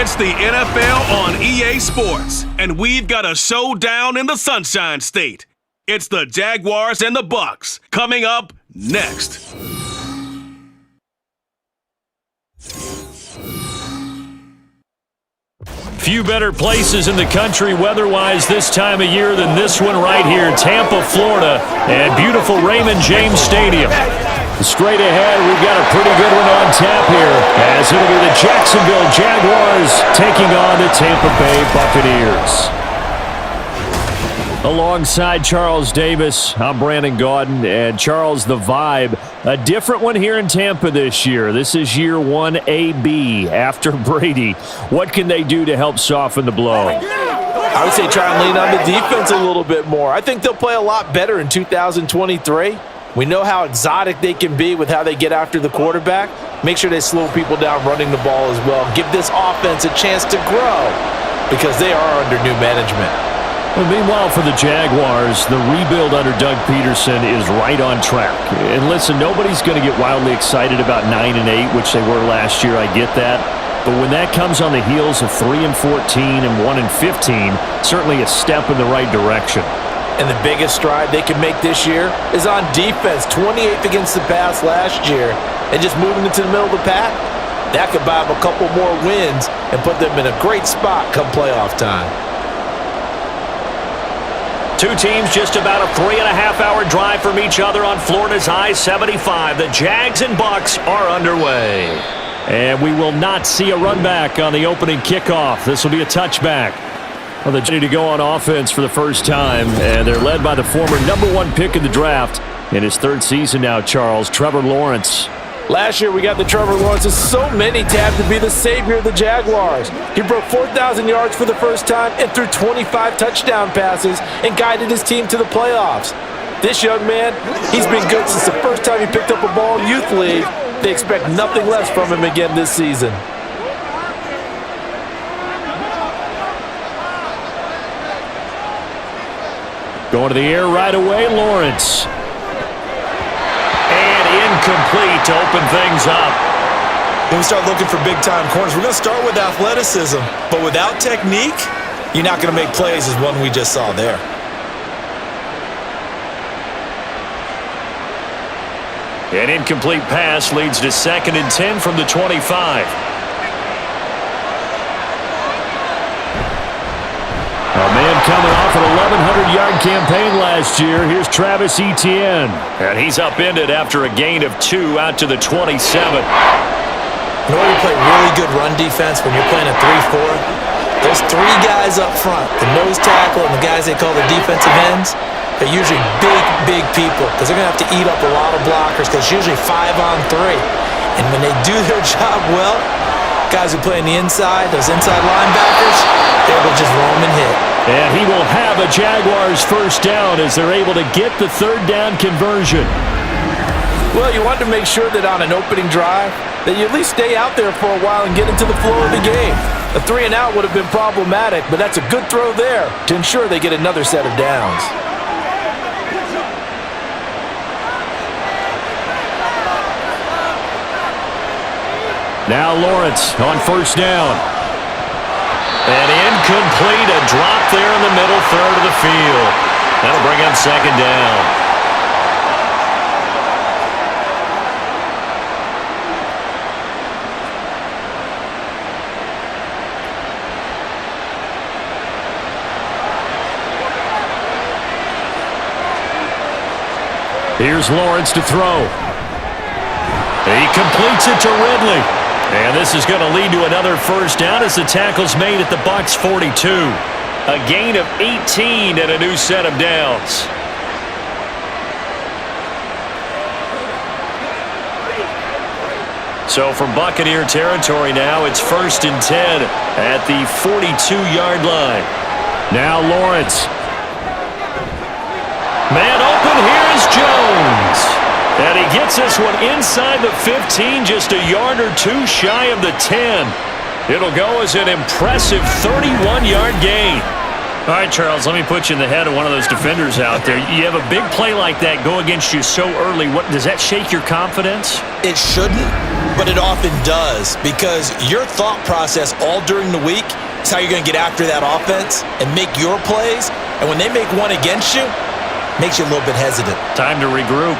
It's the NFL on EA Sports, and we've got a showdown in the Sunshine State. It's the Jaguars and the Bucs coming up next. Few better places in the country weather-wise this time of year than this one right here, Tampa, Florida, and beautiful Raymond James Stadium. Straight ahead, we've got a pretty good one on tap here, as it'll be the Jacksonville Jaguars taking on the Tampa Bay Buccaneers. Alongside Charles Davis, I'm Brandon Gaudin, and Charles, the vibe, a different one here in Tampa this year. This is year 1AB after Brady. What can they do to help soften the blow? I would say try and lean on the defense a little bit more. I think they'll play a lot better in 2023. We know how exotic they can be with how they get after the quarterback. Make sure they slow people down running the ball as well. Give this offense a chance to grow because they are under new management. Well, meanwhile, for the Jaguars, the rebuild under Doug Peterson is right on track. And listen, nobody's going to get wildly excited about 9-8, which they were last year. I get that. But when that comes on the heels of 3-14 and 1-15, certainly a step in the right direction. And the biggest stride they can make this year is on defense. 28th against the pass last year, and just moving into the middle of the pack. That could buy them a couple more wins and put them in a great spot come playoff time. Two teams just about a 3.5-hour drive from each other on Florida's I-75. The Jags and Bucs are underway. And we will not see a run back on the opening kickoff. This will be a touchback. Well, they're ready to go on offense for the first time, and they're led by the former #1 pick in the draft in his third season now, Charles, Trevor Lawrence. Last year, we got the Trevor Lawrences. So many tabbed to be the savior of the Jaguars. He broke 4,000 yards for the first time and threw 25 touchdown passes and guided his team to the playoffs. This young man, he's been good since the first time he picked up a ball in Youth League. They expect nothing less from him again this season. Going to the air right away, Lawrence. And incomplete to open things up. When we start looking for big-time corners, we're going to start with athleticism. But without technique, you're not going to make plays as one we just saw there. An incomplete pass leads to 2nd and 10 from the 25. A man coming off an 1,100-yard campaign last year. Here's Travis Etienne. And he's upended after a gain of 2 out to the 27. You know where you play really good run defense when you're playing a 3-4? Those 3 guys up front, the nose tackle and the guys they call the defensive ends, they're usually big people because they're going to have to eat up a lot of blockers because it's usually 5-on-3. And when they do their job well, guys who play on the inside, those inside linebackers, they will just roam and hit. And he will have a Jaguars first down as they're able to get the third down conversion. Well, you want to make sure that on an opening drive that you at least stay out there for a while and get into the flow of the game. A 3-and-out would have been problematic, but that's a good throw there to ensure they get another set of downs. Now Lawrence on first down. And incomplete, a drop there in the middle third of the field. That'll bring up 2nd down. Here's Lawrence to throw. He completes it to Ridley. And this is going to lead to another first down as the tackle's made at the Bucs 42. A gain of 18 and a new set of downs. So from Buccaneer territory now, it's 1st and 10 at the 42-yard line. Now Lawrence. Man open, here's Jones. And he gets this one inside the 15, just a yard or 2 shy of the 10. It'll go as an impressive 31-yard gain. All right, Charles, let me put you in the head of one of those defenders out there. You have a big play like that go against you so early. What does that shake your confidence? It shouldn't, but it often does, because your thought process all during the week is how you're going to get after that offense and make your plays. And when they make one against you, it makes you a little bit hesitant. Time to regroup.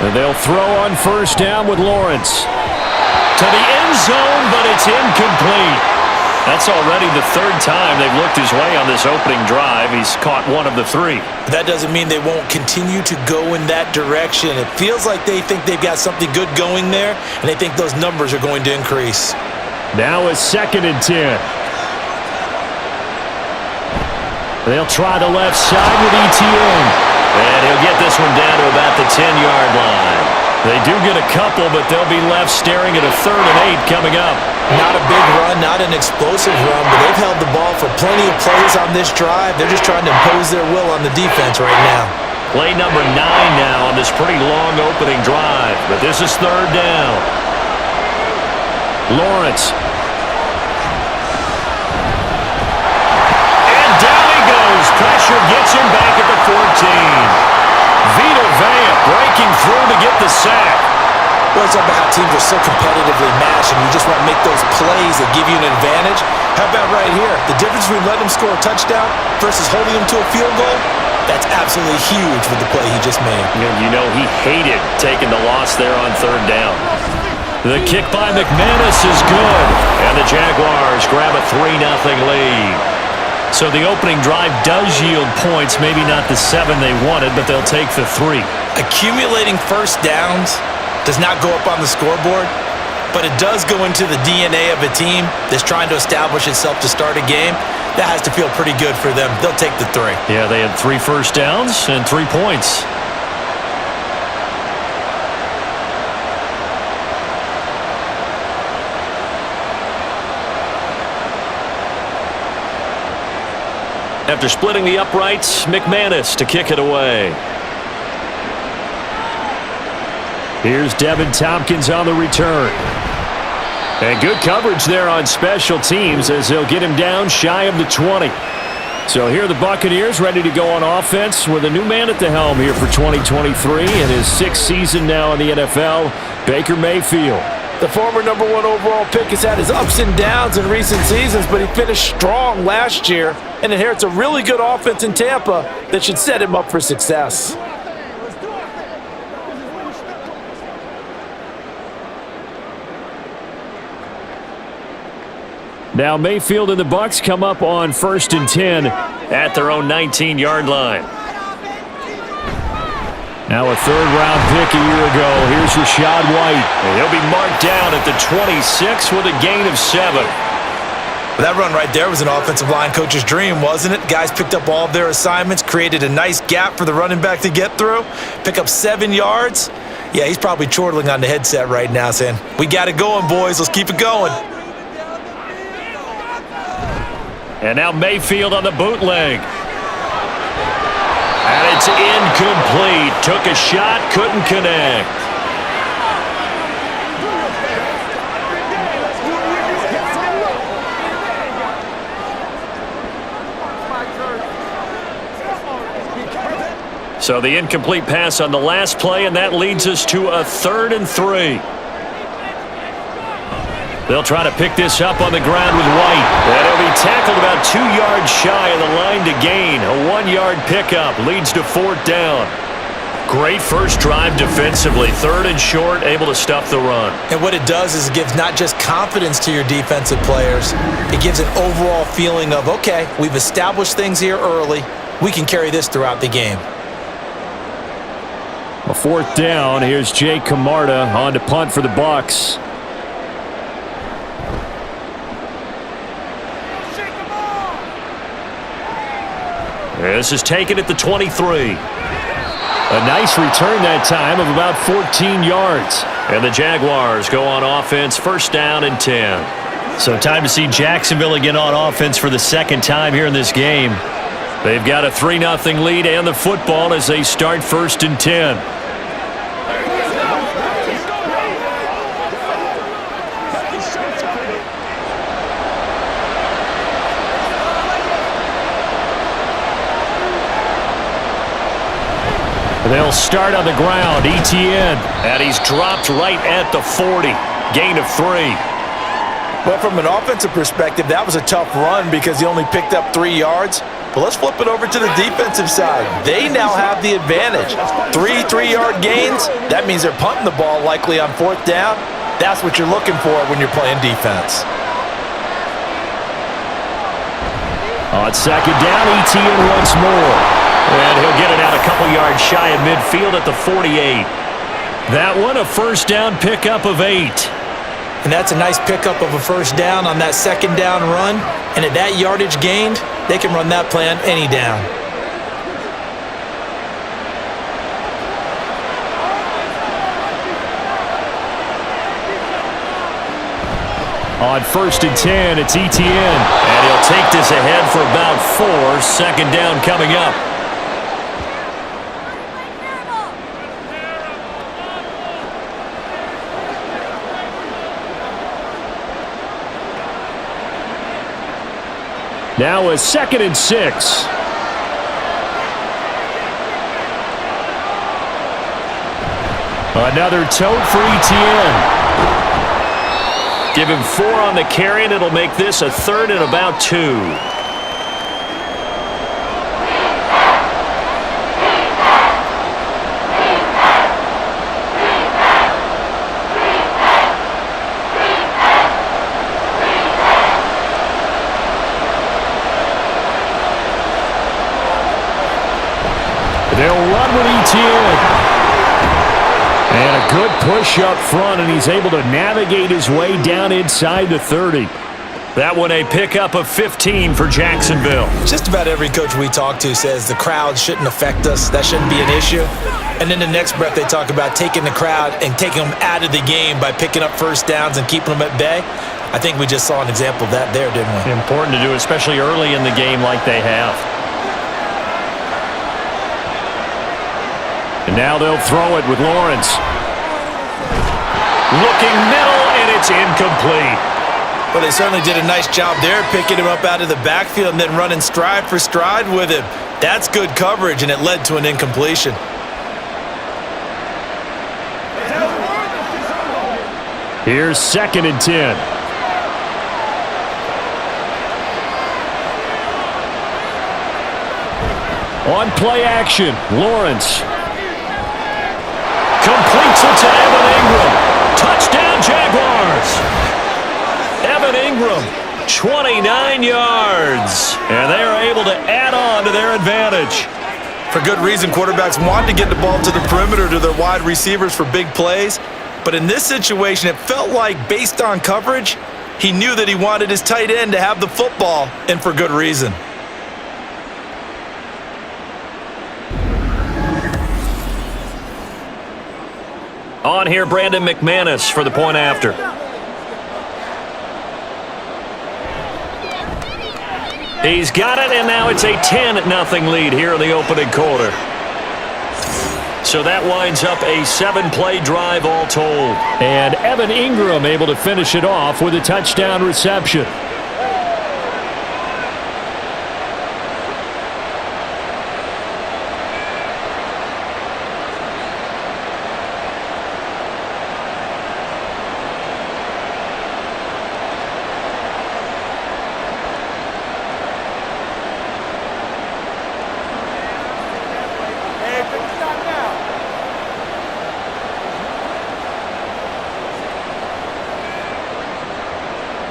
And they'll throw on first down with Lawrence. To the end zone, but it's incomplete. That's already the third time they've looked his way on this opening drive. He's caught one of the three. That doesn't mean they won't continue to go in that direction. It feels like they think they've got something good going there, and they think those numbers are going to increase. Now a 2nd and 10. They'll try the left side with ETN. And he'll get this one down to about the 10-yard line. They do get a couple, but they'll be left staring at a 3rd and 8 coming up. Not a big run, not an explosive run, but they've held the ball for plenty of plays on this drive. They're just trying to impose their will on the defense right now. Play number 9 now on this pretty long opening drive, but this is 3rd down. Lawrence. And down he goes. Pressure gets him back at the 14. Vita Vea breaking through to get the sack. Well, it's about how teams are so competitively matched, and you just want to make those plays that give you an advantage. How about right here? The difference between letting them score a touchdown versus holding them to a field goal, that's absolutely huge with the play he just made. You know, he hated taking the loss there on 3rd down. The kick by McManus is good, and the Jaguars grab a 3-0 lead. So the opening drive does yield points, maybe not the 7 they wanted, but they'll take the 3. Accumulating first downs does not go up on the scoreboard, but it does go into the DNA of a team that's trying to establish itself to start a game. That has to feel pretty good for them. They'll take the 3. Yeah, they had 3 first downs and 3 points. After splitting the uprights, McManus to kick it away. Here's Devin Tompkins on the return. And good coverage there on special teams as they'll get him down shy of the 20. So here are the Buccaneers ready to go on offense with a new man at the helm here for 2023 in his 6th season now in the NFL, Baker Mayfield. The former number 1 overall pick has had his ups and downs in recent seasons, but he finished strong last year and inherits a really good offense in Tampa that should set him up for success. Now Mayfield and the Bucs come up on 1st and 10 at their own 19-yard line. Now a 3rd-round pick a year ago. Here's Rachaad White. And he'll be marked down at the 26 with a gain of 7. That run right there was an offensive line coach's dream, wasn't it? Guys picked up all of their assignments, created a nice gap for the running back to get through, pick up 7 yards. Yeah, he's probably chortling on the headset right now saying, we got it going, boys. Let's keep it going. And now Mayfield on the bootleg. And it's incomplete. Took a shot, couldn't connect. So the incomplete pass on the last play, and that leads us to a 3rd and 3. They'll try to pick this up on the ground with White. And he'll be tackled about 2 yards shy of the line to gain. A 1-yard pickup leads to 4th down. Great first drive defensively. 3rd and short, able to stuff the run. And what it does is it gives not just confidence to your defensive players, it gives an overall feeling of, okay, we've established things here early. We can carry this throughout the game. A 4th down. Here's Jake Camarda on to punt for the Bucs. This is taken at the 23. A nice return that time of about 14 yards. And the Jaguars go on offense, 1st down and 10. So time to see Jacksonville again on offense for the 2nd time here in this game. They've got a 3-0 lead and the football as they start 1st and 10. They'll start on the ground. ETN. And he's dropped right at the 40. Gain of 3. Well, from an offensive perspective, that was a tough run because he only picked up 3 yards. But let's flip it over to the defensive side. They now have the advantage. 3 3-yard gains, that means they're punting the ball likely on 4th down. That's what you're looking for when you're playing defense. On 2nd down, ETN once more. And he'll get it out a couple yards shy of midfield at the 48. That one, a 1st down pickup of 8. And that's a nice pickup of a 1st down on that 2nd down run. And at that yardage gained, they can run that play on any down. On 1st and 10, it's ETN. And he'll take this ahead for about 4. 2nd down coming up. Now a 2nd and 6. Another tote for ETN. Give him 4 on the carry, and it'll make this a 3rd and about 2. They'll run with ETN. And a good push up front, and he's able to navigate his way down inside the 30. That one a pickup of 15 for Jacksonville. Just about every coach we talk to says the crowd shouldn't affect us. That shouldn't be an issue. And in the next breath, they talk about taking the crowd and taking them out of the game by picking up 1st downs and keeping them at bay. I think we just saw an example of that there, didn't we? Important to do, especially early in the game like they have. And now they'll throw it with Lawrence. Looking middle, and it's incomplete. Well, they certainly did a nice job there, picking him up out of the backfield and then running stride for stride with him. That's good coverage, and it led to an incompletion. Here's 2nd and 10. On play action, Lawrence. Completes it to Evan Ingram. Touchdown, Jaguars. Evan Ingram, 29 yards. And they are able to add on to their advantage. For good reason, quarterbacks want to get the ball to the perimeter to their wide receivers for big plays. But in this situation, it felt like, based on coverage, he knew that he wanted his tight end to have the football, and for good reason. On here, Brandon McManus for the point after. He's got it, and now it's a 10-0 lead here in the opening quarter. So that winds up a 7-play drive all told. And Evan Ingram able to finish it off with a touchdown reception.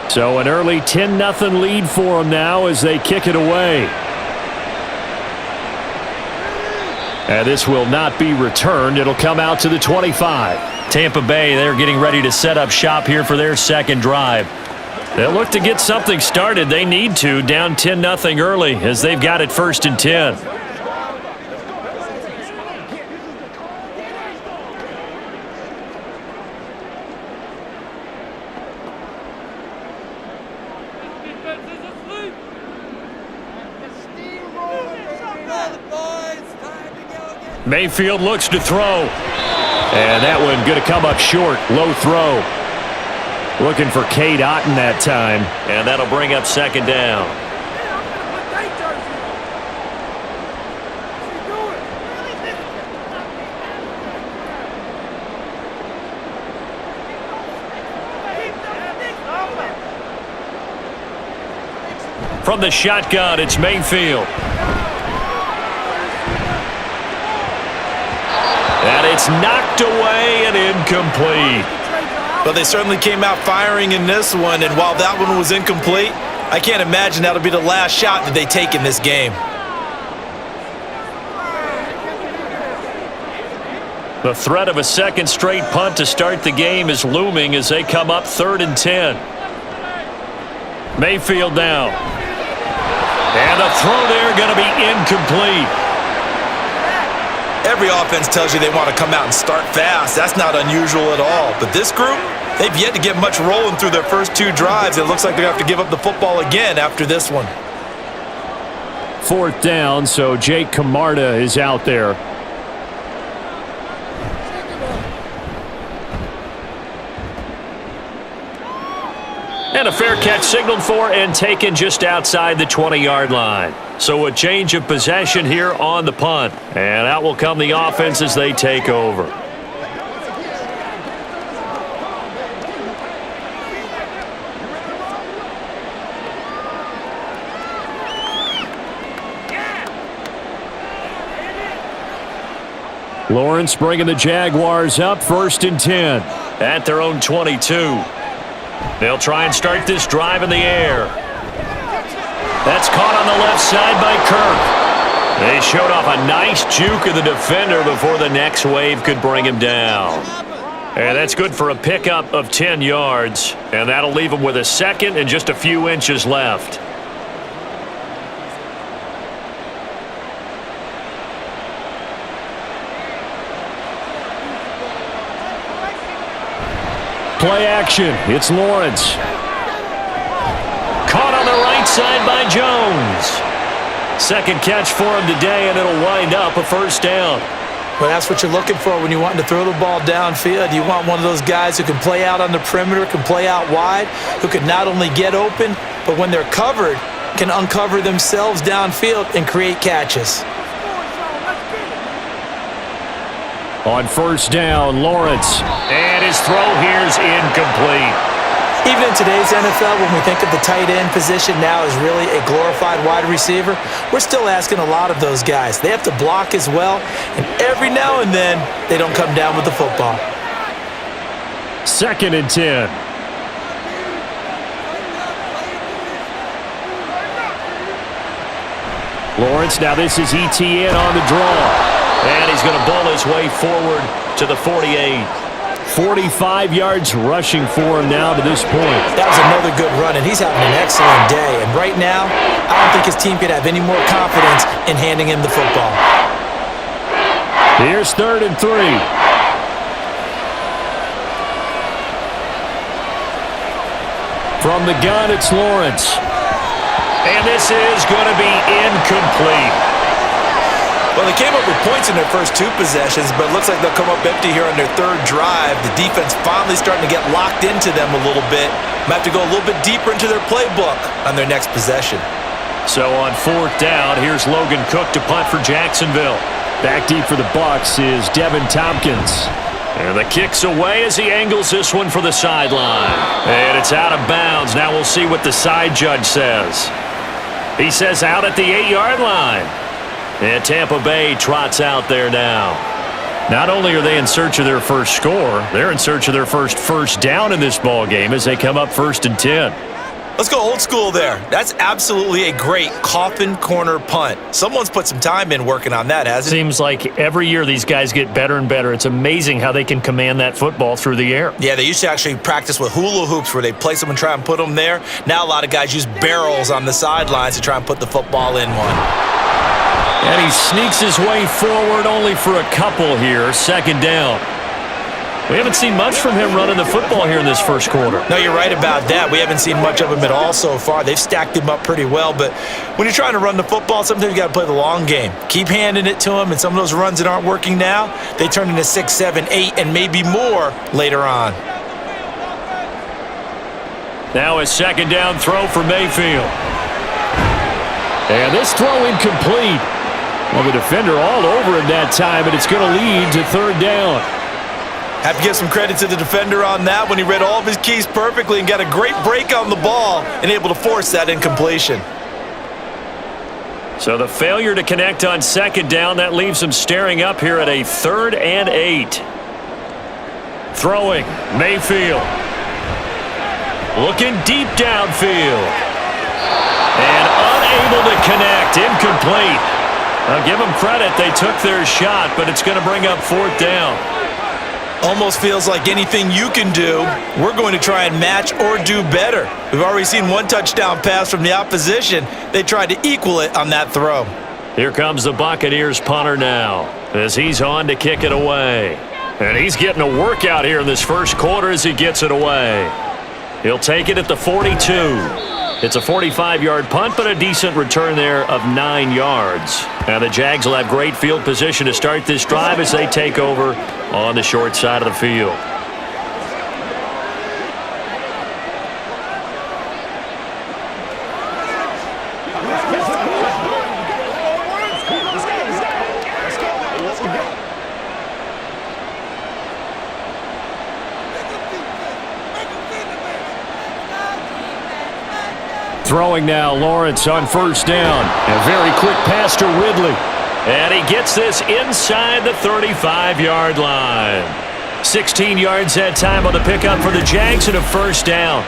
So an early 10-0 lead for them now as they kick it away. And this will not be returned. It'll come out to the 25. Tampa Bay, they're getting ready to set up shop here for their 2nd drive. They'll look to get something started. They need to, down 10-0 early as they've got it 1st and 10. Mayfield looks to throw. And that one going to come up short. Low throw. Looking for Cade Otton that time. And that'll bring up 2nd down. From the shotgun, it's Mayfield. And it's knocked away and incomplete. But they certainly came out firing in this one, and while that one was incomplete, I can't imagine that'll be the last shot that they take in this game. The threat of a second straight punt to start the game is looming as they come up 3rd and 10. Mayfield down. And the throw there going to be incomplete. Every offense tells you they want to come out and start fast. That's not unusual at all. But this group, they've yet to get much rolling through their first 2 drives. It looks like they're going to have to give up the football again after this one. 4th down, so Jake Camarda is out there. And a fair catch signaled for and taken just outside the 20-yard line. So a change of possession here on the punt. And out will come the offense as they take over. Lawrence bringing the Jaguars up 1st and 10 at their own 22. They'll try and start this drive in the air. That's caught on the left side by Kirk. They showed off a nice juke of the defender before the next wave could bring him down. And that's good for a pickup of 10 yards. And that'll leave him with a second and just a few inches left. Play action. It's Lawrence. Caught on the right side by Jones. Second catch for him today, and it'll wind up a 1st down. Well, that's what you're looking for when you want to throw the ball downfield. You want one of those guys who can play out on the perimeter, can play out wide, who can not only get open, but when they're covered, can uncover themselves downfield and create catches. On 1st down, Lawrence. And his throw here's incomplete. Even in today's NFL, when we think of the tight end position now as really a glorified wide receiver, we're still asking a lot of those guys. They have to block as well, and every now and then, they don't come down with the football. 2nd and 10. Lawrence, now this is ETN on the draw. And he's going to bowl his way forward to the 48. 45 yards rushing for him now to this point. That was another good run, and he's having an excellent day. And right now, I don't think his team could have any more confidence in handing him the football. Here's 3rd and 3. From the gun, it's Lawrence. And this is going to be incomplete. Well, they came up with points in their first 2 possessions, but it looks like they'll come up empty here on their 3rd drive. The defense finally starting to get locked into them a little bit. Might have to go a little bit deeper into their playbook on their next possession. So on 4th down, here's Logan Cook to punt for Jacksonville. Back deep for the Bucs is Devin Tompkins. And the kick's away as he angles this one for the sideline. And it's out of bounds. Now we'll see what the side judge says. He says out at the 8-yard line. And Tampa Bay trots out there now. Not only are they in search of their first score, they're in search of their first down in this ball game as they come up 1st and 10. Let's go old school there. That's absolutely a great coffin corner punt. Someone's put some time in working on that, hasn't it? Seems like every year these guys get better and better. It's amazing how they can command that football through the air. Yeah, they used to actually practice with hula hoops where they place them and try and put them there. Now a lot of guys use barrels on the sidelines to try and put the football in one. And he sneaks his way forward only for a couple here. 2nd down. We haven't seen much from him running the football here in this first quarter. No, you're right about that. We haven't seen much of him at all so far. They've stacked him up pretty well, but when you're trying to run the football, sometimes you got to play the long game. Keep handing it to him, and some of those runs that aren't working now, they turn into 6, 7, 8, and maybe more later on. Now a 2nd down throw for Mayfield. And this throw incomplete. Well, the defender all over him that time, and it's going to lead to 3rd down. Have to give some credit to the defender on that when he read all of his keys perfectly and got a great break on the ball and able to force that incompletion. So the failure to connect on second down, that leaves them staring up here at a 3rd and 8. Throwing, Mayfield. Looking deep downfield. And unable to connect, incomplete. I'll give them credit, they took their shot, but it's going to bring up 4th down. Almost feels like anything you can do, we're going to try and match or do better. We've already seen one touchdown pass from the opposition. They tried to equal it on that throw. Here comes the Buccaneers punter now, as he's on to kick it away. And he's getting a workout here in this first quarter as he gets it away. He'll take it at the 42. It's a 45-yard punt, but a decent return there of 9 yards. Now the Jags will have great field position to start this drive as they take over on the short side of the field. Throwing now, Lawrence on first down. A very quick pass to Ridley. And he gets this inside the 35-yard line. 16 yards that time on the pickup for the Jags and a first down.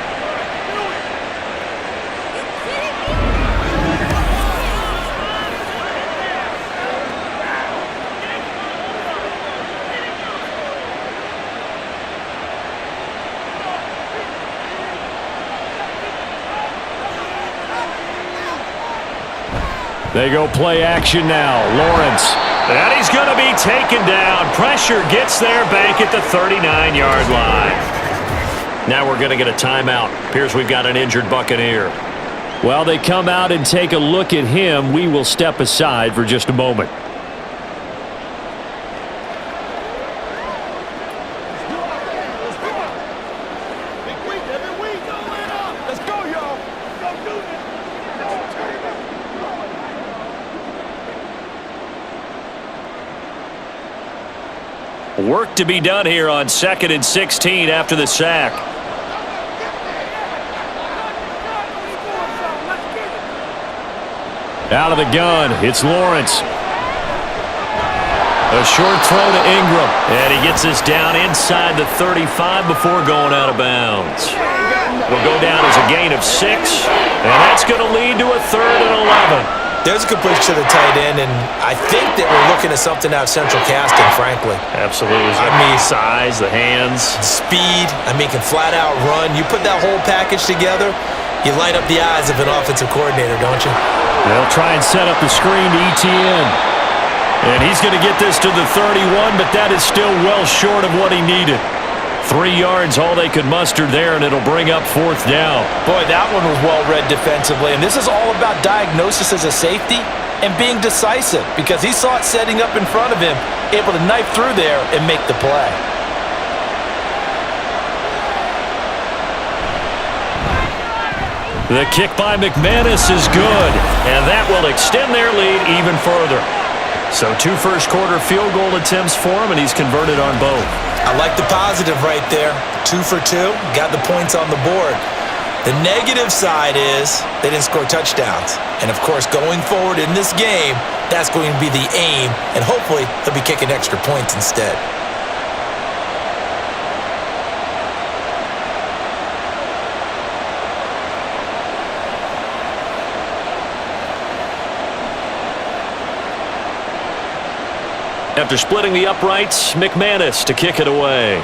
They go play action now. Lawrence. And he's going to be taken down. Pressure gets there back at the 39-yard line. Now we're going to get a timeout. Appears we've got an injured Buccaneer. While they come out and take a look at him, we will step aside for just a moment. Work to be done here on 2nd and 16 after the sack. Out of the gun, it's Lawrence. A short throw to Ingram, and he gets this down inside the 35 before going out of bounds. Will go down as a gain of 6, and that's going to lead to a 3rd and 11. There's a completion to the tight end, and I think that we're looking at something out of central casting, frankly. Absolutely. I mean, size, the hands. Speed, can flat out run. You put that whole package together, you light up the eyes of an offensive coordinator, don't you? They'll try and set up the screen to ETN. And he's going to get this to the 31, but that is still well short of what he needed. 3 yards, all they could muster there, and it'll bring up 4th down. Boy, that one was well read defensively, and this is all about diagnosis as a safety and being decisive because he saw it setting up in front of him, able to knife through there and make the play. The kick by McManus is good, and that will extend their lead even further. So 2 first-quarter field goal attempts for him, and he's converted on both. I like the positive right there. 2 for 2, got the points on the board. The negative side is they didn't score touchdowns. And, of course, going forward in this game, that's going to be the aim, and hopefully he'll be kicking extra points instead. After splitting the uprights, McManus to kick it away.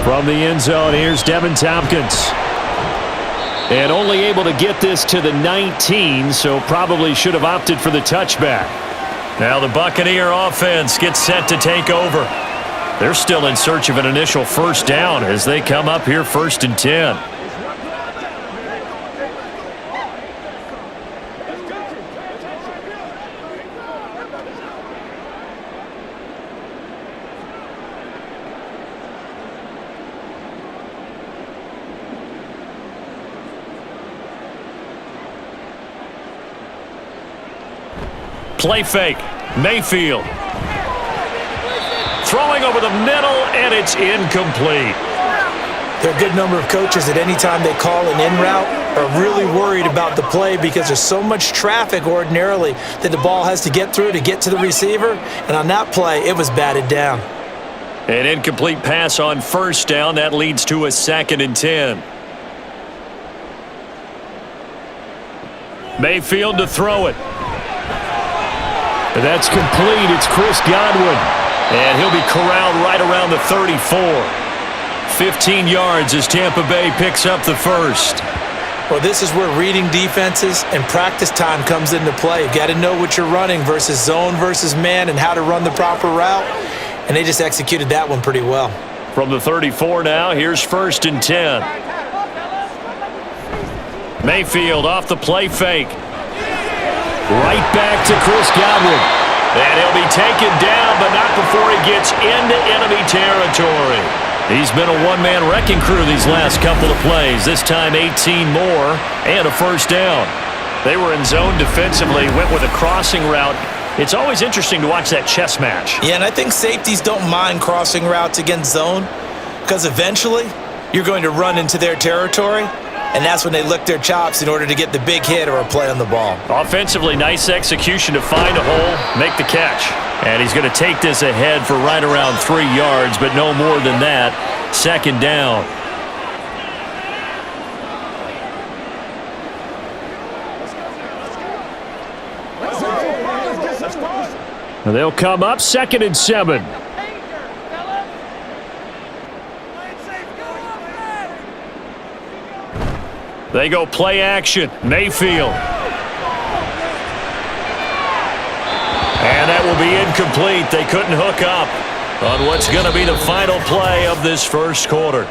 From the end zone, here's Devin Tompkins. And only able to get this to the 19, so probably should have opted for the touchback. Now the Buccaneer offense gets set to take over. They're still in search of an initial first down as they come up here 1st and 10. Play fake. Mayfield. Throwing over the middle, and it's incomplete. There are a good number of coaches that any time they call an in route, are really worried about the play because there's so much traffic ordinarily that the ball has to get through to get to the receiver. And on that play, it was batted down. An incomplete pass on first down. That leads to a 2nd and 10. Mayfield to throw it. And that's complete. It's Chris Godwin. And he'll be corralled right around the 34. 15 yards as Tampa Bay picks up the first. Well, this is where reading defenses and practice time comes into play. You've got to know what you're running versus zone versus man and how to run the proper route. And they just executed that one pretty well. From the 34 now, here's 1st and 10. Mayfield off the play fake. Right back to Chris Godwin. And he'll be taken down, but not before he gets into enemy territory. He's been a one-man wrecking crew these last couple of plays. This time 18 more and a first down. They were in zone defensively, went with a crossing route. It's always interesting to watch that chess match. Yeah, and I think safeties don't mind crossing routes against zone because eventually you're going to run into their territory, and that's when they lick their chops in order to get the big hit or a play on the ball. Offensively, nice execution to find a hole, make the catch. And he's going to take this ahead for right around 3 yards, but no more than that. 2nd down. They'll come up 2nd and 7. They go play action. Mayfield. And that will be incomplete. They couldn't hook up on what's going to be the final play of this first quarter.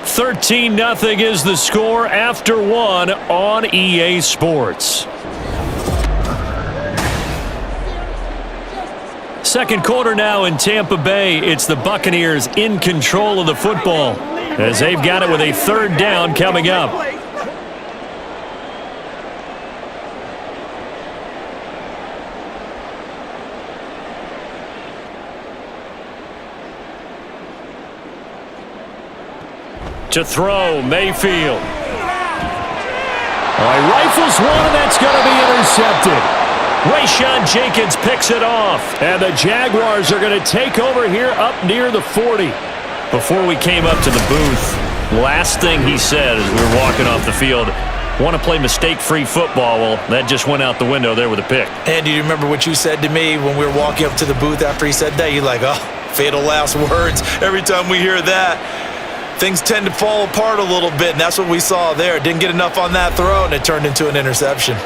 13-0 is the score after 1 on EA Sports. Second quarter now in Tampa Bay. It's the Buccaneers in control of the football as they've got it with a 3rd down coming up. To throw, Mayfield. All right, rifles one, and that's going to be intercepted. Rayshawn Jenkins picks it off, and the Jaguars are going to take over here up near the 40. Before we came up to the booth, last thing he said as we were walking off the field, want to play mistake-free football. Well, that just went out the window there with a pick. And do you remember what you said to me when we were walking up to the booth after he said that? You're like, oh, fatal last words. Every time we hear that, things tend to fall apart a little bit, and that's what we saw there. Didn't get enough on that throw, and it turned into an interception.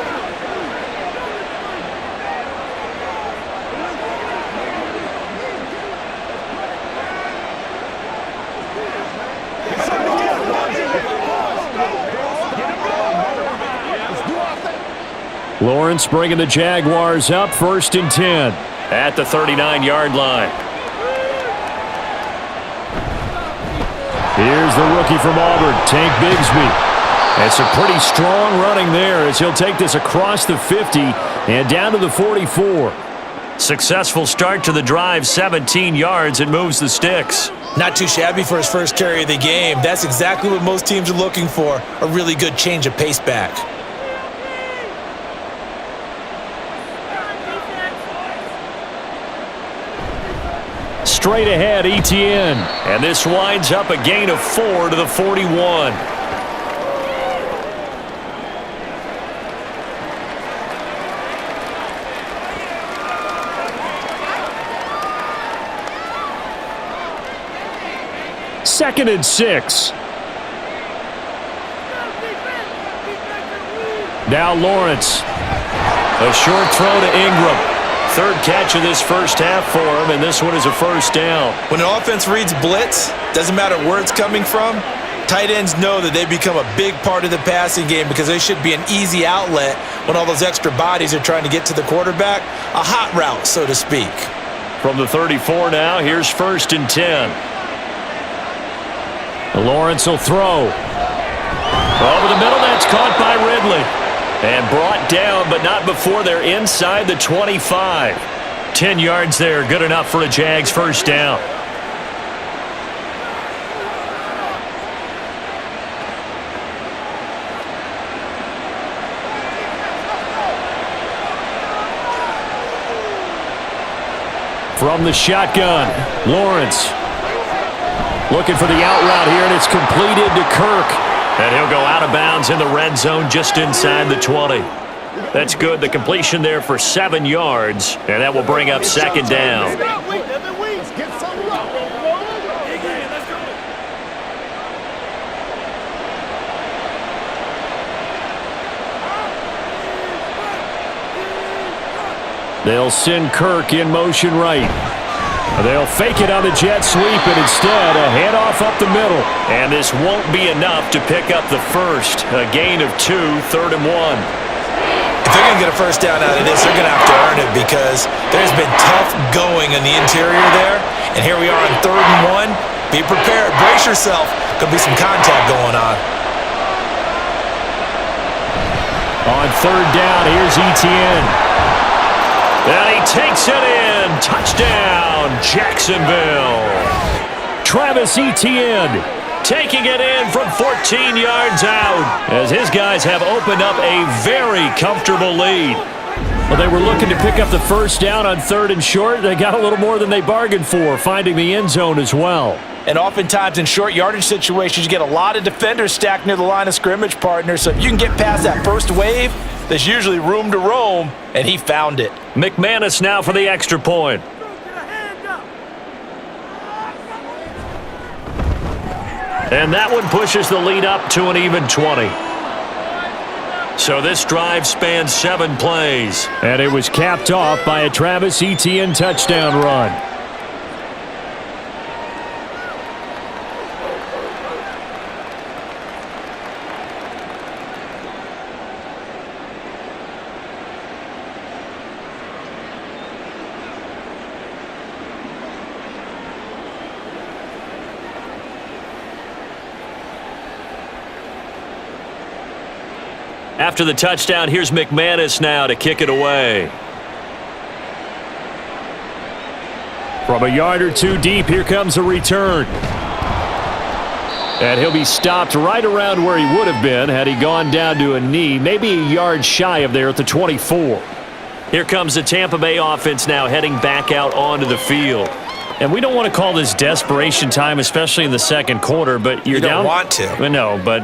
Lawrence bringing the Jaguars up 1st and 10 at the 39-yard line. Here's the rookie from Auburn, Tank Bigsby. And some pretty strong running there as he'll take this across the 50 and down to the 44. Successful start to the drive, 17 yards, and moves the sticks. Not too shabby for his first carry of the game. That's exactly what most teams are looking for, a really good change of pace back. Straight ahead, Etienne. And this winds up a gain of 4 to the 41. Second and 6. Now Lawrence. A short throw to Ingram. 3rd catch of this first half for him, and this one is a first down. When an offense reads blitz, doesn't matter where it's coming from, tight ends know that they become a big part of the passing game because they should be an easy outlet when all those extra bodies are trying to get to the quarterback. A hot route, so to speak. From the 34 now, here's 1st and 10. Lawrence will throw. Over the middle, that's caught by Ridley. And brought down, but not before they're inside the 25. 10 yards there, good enough for a Jags first down. From the shotgun, Lawrence looking for the out route here, and it's completed to Kirk. And he'll go out of bounds in the red zone just inside the 20. That's good. The completion there for 7 yards, and that will bring up second down. They'll send Kirk in motion right. They'll fake it on the jet sweep, and instead a handoff up the middle. And this won't be enough to pick up the first. A gain of 2, 3rd and 1. If they're going to get a first down out of this, they're going to have to earn it because there's been tough going in the interior there. And here we are on 3rd and 1. Be prepared. Brace yourself. Could be some contact going on. On 3rd down, here's Etienne. And he takes it in. Touchdown, Jacksonville. Travis Etienne taking it in from 14 yards out as his guys have opened up a very comfortable lead. Well, they were looking to pick up the first down on 3rd and short. They got a little more than they bargained for, finding the end zone as well. And oftentimes in short yardage situations, you get a lot of defenders stacked near the line of scrimmage, partner. So if you can get past that first wave, there's usually room to roam, and he found it. McManus now for the extra point. And that one pushes the lead up to an even 20. So this drive spans 7 plays. And it was capped off by a Travis Etienne touchdown run. After the touchdown, here's McManus now to kick it away. From a yard or 2 deep, here comes a return. And he'll be stopped right around where he would have been had he gone down to a knee, maybe a yard shy of there at the 24. Here comes the Tampa Bay offense now heading back out onto the field. And we don't want to call this desperation time, especially in the second quarter, but you're down. You don't want to. No, but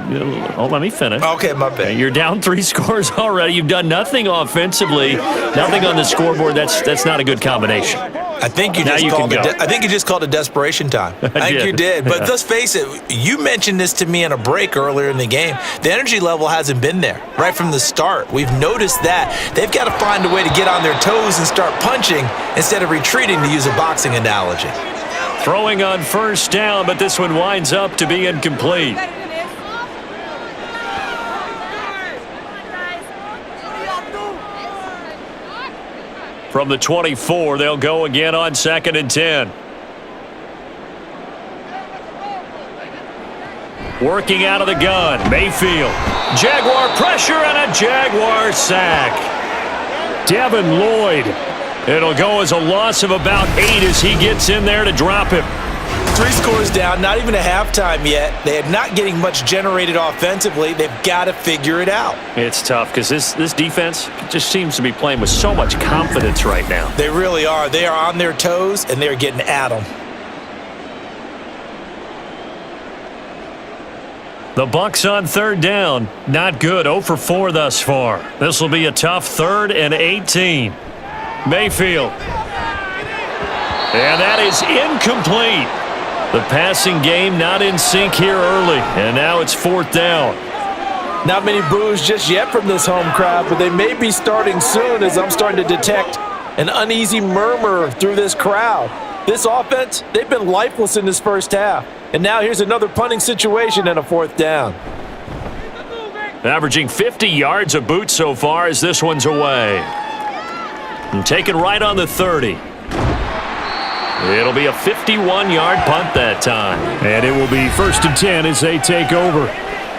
let me finish. Okay, my bad. You're down 3 scores already. You've done nothing offensively, nothing on the scoreboard. That's not a good combination. I think you just called it desperation time. I think you did. But let's face it, you mentioned this to me in a break earlier in the game. The energy level hasn't been there right from the start. We've noticed that. They've got to find a way to get on their toes and start punching instead of retreating, to use a boxing analogy. Throwing on first down, but this one winds up to be incomplete. From the 24, they'll go again on 2nd and 10. Working out of the gun, Mayfield. Jaguar pressure and a Jaguar sack. Devin Lloyd. It'll go as a loss of about 8 as he gets in there to drop him. 3 scores down, not even a halftime yet. They are not getting much generated offensively. They've got to figure it out. It's tough because this defense just seems to be playing with so much confidence right now. They really are. They are on their toes, and they're getting at them. The Bucs on 3rd down. Not good. 0 for 4 thus far. This will be a tough 3rd and 18. Mayfield. And that is incomplete. The passing game not in sync here early, and now it's 4th down. Not many boos just yet from this home crowd, but they may be starting soon as I'm starting to detect an uneasy murmur through this crowd. This offense, they've been lifeless in this first half. And now here's another punting situation and a 4th down. Averaging 50 yards a boot so far as this one's away. And taken right on the 30. It'll be a 51-yard punt that time. And it will be 1st and 10 as they take over.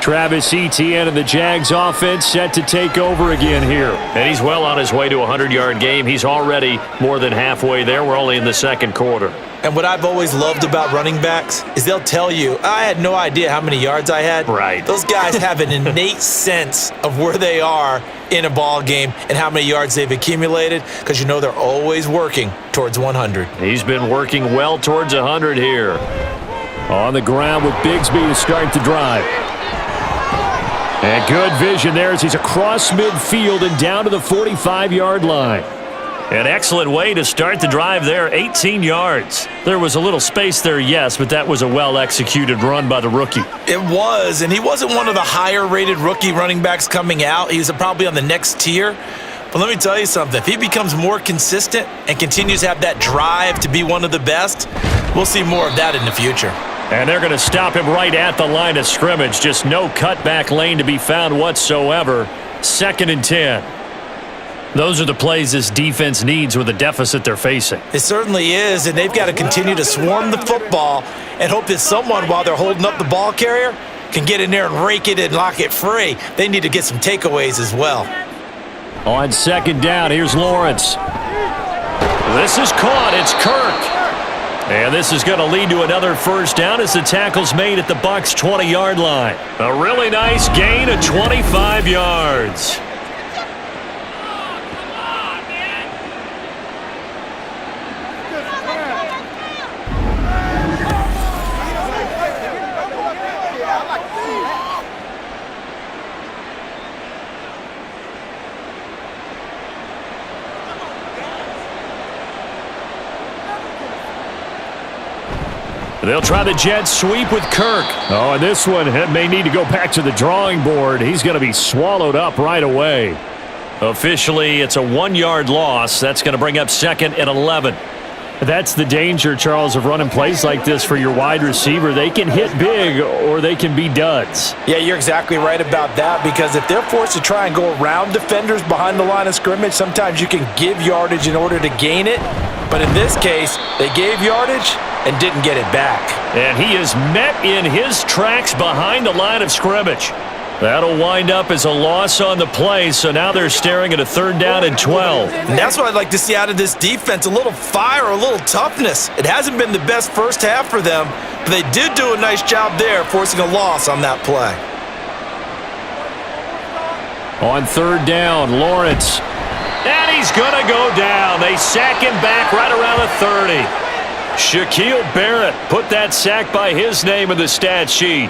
Travis Etienne and the Jags offense set to take over again here. And he's well on his way to a 100-yard game. He's already more than halfway there. We're only in the second quarter. And what I've always loved about running backs is they'll tell you, I had no idea how many yards I had. Right. Those guys have an innate sense of where they are in a ball game and how many yards they've accumulated because you know they're always working towards 100. He's been working well towards 100 here. On the ground with Bigsby to start the drive. And good vision there as he's across midfield and down to the 45-yard line. An excellent way to start the drive there, 18 yards. There was a little space there, yes, but that was a well-executed run by the rookie. It was, and he wasn't one of the higher-rated rookie running backs coming out. He was probably on the next tier. But let me tell you something. If he becomes more consistent and continues to have that drive to be one of the best, we'll see more of that in the future. And they're going to stop him right at the line of scrimmage. Just no cutback lane to be found whatsoever. 2nd and 10. Those are the plays this defense needs with the deficit they're facing. It certainly is, and they've got to continue to swarm the football and hope that someone, while they're holding up the ball carrier, can get in there and rake it and lock it free. They need to get some takeaways as well. On 2nd down, here's Lawrence. This is caught. It's Kirk. And this is going to lead to another first down as the tackle's made at the Bucs' 20-yard line. A really nice gain of 25 yards. They'll try the jet sweep with Kirk. Oh, and this one may need to go back to the drawing board. He's going to be swallowed up right away. Officially, it's a 1-yard loss. That's going to bring up 2nd and 11. That's the danger, Charles, of running plays like this for your wide receiver. They can hit big or they can be duds. Yeah, you're exactly right about that because if they're forced to try and go around defenders behind the line of scrimmage, sometimes you can give yardage in order to gain it. But in this case, they gave yardage and didn't get it back. And he is met in his tracks behind the line of scrimmage. That'll wind up as a loss on the play, so now they're staring at a 3rd down and 12. And that's what I'd like to see out of this defense, a little fire, a little toughness. It hasn't been the best first half for them, but they did do a nice job there forcing a loss on that play. On 3rd down, Lawrence. And he's going to go down. They sack him back right around the 30. Shaquille Barrett put that sack by his name in the stat sheet.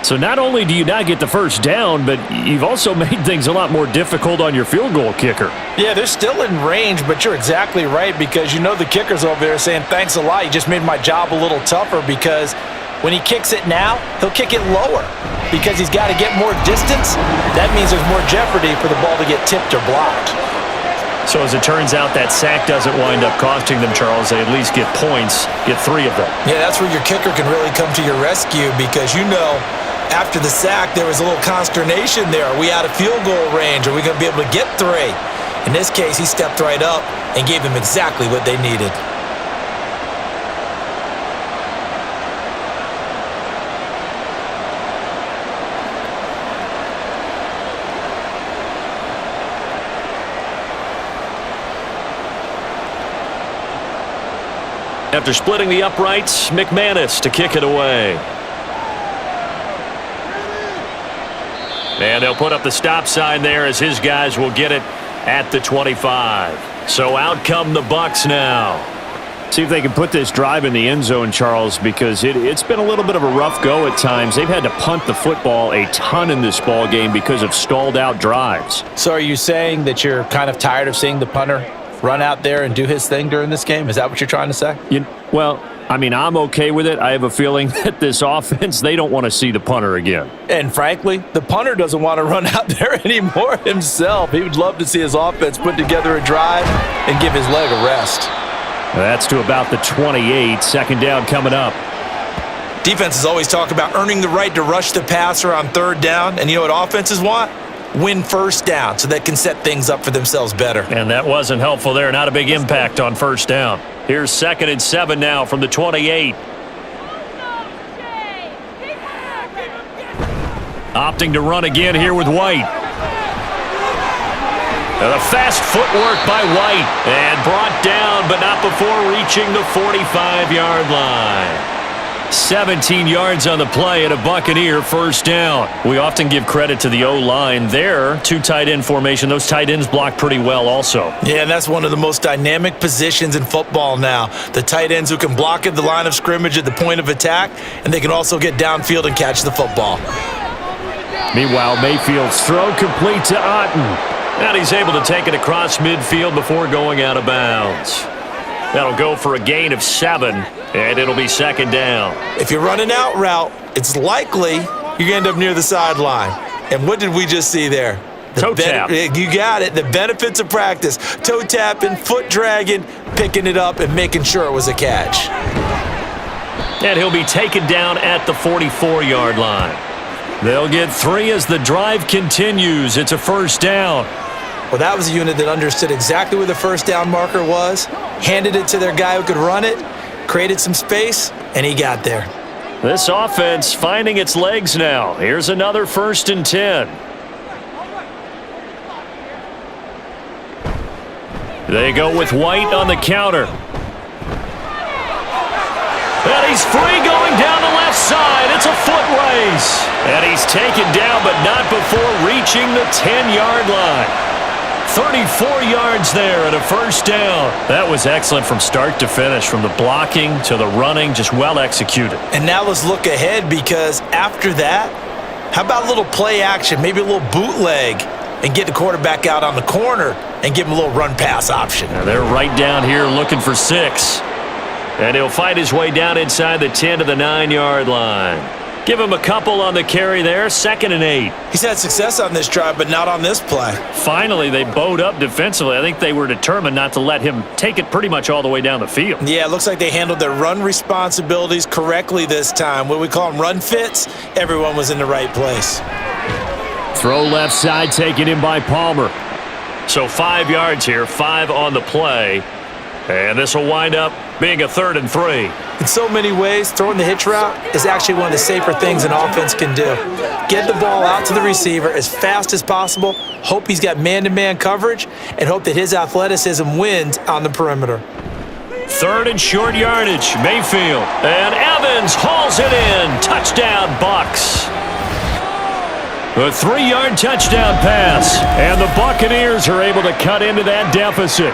So not only do you not get the first down, but you've also made things a lot more difficult on your field goal kicker. Yeah, they're still in range, but you're exactly right because you know the kicker's over there saying, thanks a lot, you just made my job a little tougher because when he kicks it now, he'll kick it lower because he's got to get more distance. That means there's more jeopardy for the ball to get tipped or blocked. So as it turns out, that sack doesn't wind up costing them, Charles. They at least get points, get 3 of them. Yeah, that's where your kicker can really come to your rescue because you know after the sack there was a little consternation there. Are we out of field goal range? Are we going to be able to get 3? In this case, he stepped right up and gave them exactly what they needed. After splitting the uprights, McManus to kick it away. And they'll put up the stop sign there as his guys will get it at the 25. So out come the Bucs now. See if they can put this drive in the end zone, Charles, because it's been a little bit of a rough go at times. They've had to punt the football a ton in this ball game because of stalled out drives. So are you saying that you're kind of tired of seeing the punter run out there and do his thing during this game? Is that what you're trying to say? Well, I mean, I'm okay with it. I have a feeling that this offense, they don't want to see the punter again. And frankly, the punter doesn't want to run out there anymore himself. He would love to see his offense put together a drive and give his leg a rest. That's to about the 28. 2nd down coming up. Defenses always talk about earning the right to rush the passer on 3rd down. And you know what offenses want? Win first down so they can set things up for themselves better. And that wasn't helpful there. Not a big impact on 1st down. Here's 2nd and 7 now from the 28. Opting to run again here with White. The fast footwork by White. And brought down, but not before reaching the 45-yard line. 17 yards on the play and a Buccaneer first down. We often give credit to the O-line there. Two tight end formation. Those tight ends block pretty well also. Yeah, and that's one of the most dynamic positions in football now. The tight ends who can block at the line of scrimmage at the point of attack, and they can also get downfield and catch the football. Meanwhile, Mayfield's throw complete to Otten. And he's able to take it across midfield before going out of bounds. That'll go for a gain of 7, and it'll be second down. If you're running out route, it's likely you're going to end up near the sideline. And what did we just see there? Toe tap. You got it. The benefits of practice. Toe tapping, foot dragging, picking it up, and making sure it was a catch. And he'll be taken down at the 44-yard line. They'll get 3 as the drive continues. It's a first down. Well, that was a unit that understood exactly where the first down marker was, handed it to their guy who could run it, created some space, and he got there. This offense finding its legs now. Here's another 1st and 10. They go with White on the counter. And he's free going down the left side. It's a foot race. And he's taken down, but not before reaching the 10-yard line. 34 yards there and a first down. That was excellent from start to finish, from the blocking to the running, just well executed. And now let's look ahead, because after that, how about a little play action, maybe a little bootleg, and get the quarterback out on the corner and give him a little run-pass option. Now they're right down here looking for 6. And he'll fight his way down inside the 10 to the 9-yard line. Give him a couple on the carry there, 2nd and 8. He's had success on this drive, but not on this play. Finally, they bowed up defensively. I think they were determined not to let him take it pretty much all the way down the field. Yeah, it looks like they handled their run responsibilities correctly this time. What we call them run fits, everyone was in the right place. Throw left side taken in by Palmer. So 5 yards here, 5 on the play. And this will wind up being a 3rd and 3. In so many ways, throwing the hitch route is actually one of the safer things an offense can do. Get the ball out to the receiver as fast as possible, hope he's got man-to-man coverage, and hope that his athleticism wins on the perimeter. 3rd and short yardage, Mayfield. And Evans hauls it in. Touchdown, Bucs. A 3-yard touchdown pass. And the Buccaneers are able to cut into that deficit.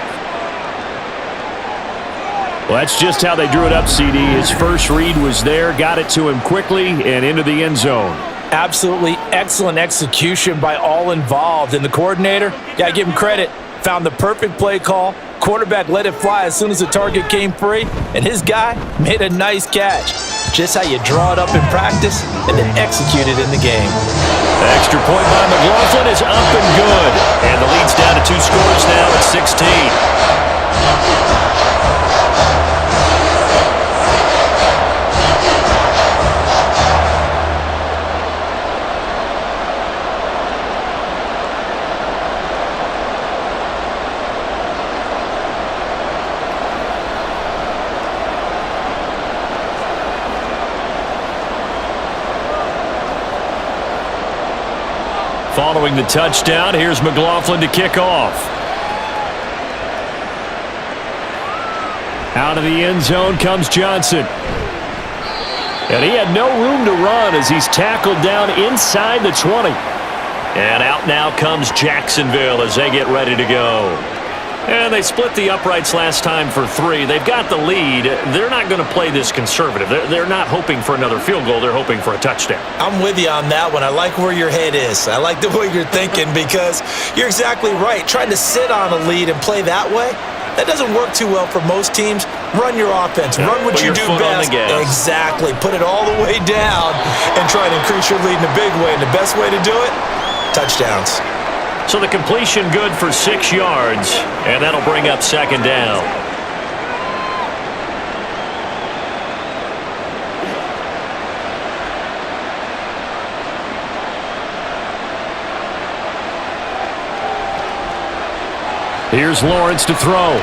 Well, that's just how they drew it up, CD. His first read was there, got it to him quickly, and into the end zone. Absolutely excellent execution by all involved. And the coordinator, got to give him credit, found the perfect play call. Quarterback let it fly as soon as the target came free, and his guy made a nice catch. Just how you draw it up in practice and then execute it in the game. Extra point by McLaughlin is up and good. And the lead's down to 2 scores now at 16. Following the touchdown, here's McLaughlin to kick off. Out of the end zone comes Johnson. And he had no room to run as he's tackled down inside the 20. And out now comes Jacksonville as they get ready to go. And they split the uprights last time for 3. They've got the lead. They're not going to play this conservative. They're not hoping for another field goal. They're hoping for a touchdown. I'm with you on that one. I like where your head is. I like the way you're thinking, because you're exactly right. Trying to sit on a lead and play that way, that doesn't work too well for most teams. Run your offense. Run what you do best. Exactly. Put it all the way down and try to increase your lead in a big way. And the best way to do it, touchdowns. So the completion good for 6 yards, and that'll bring up 2nd down. Here's Lawrence to throw.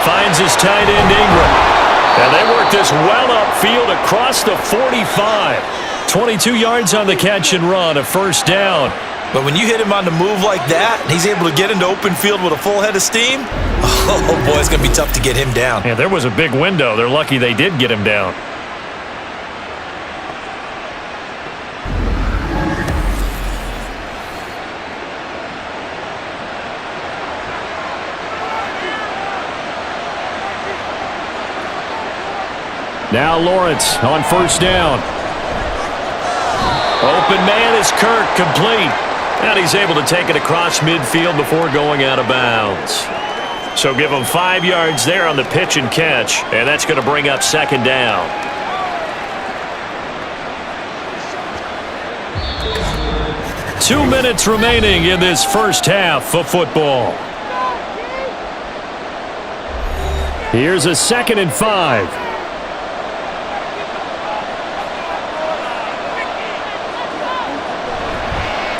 Finds his tight end Ingram. And they work this well upfield across the 45. 22 yards on the catch and run, a first down. But when you hit him on the move like that, and he's able to get into open field with a full head of steam, oh boy, it's going to be tough to get him down. Yeah, there was a big window. They're lucky they did get him down. Now Lawrence on first down. Open man is Kirk, complete. And he's able to take it across midfield before going out of bounds. So give him 5 yards there on the pitch and catch, and that's going to bring up second down. Two minutes remaining in this first half of football. Here's a 2nd and 5.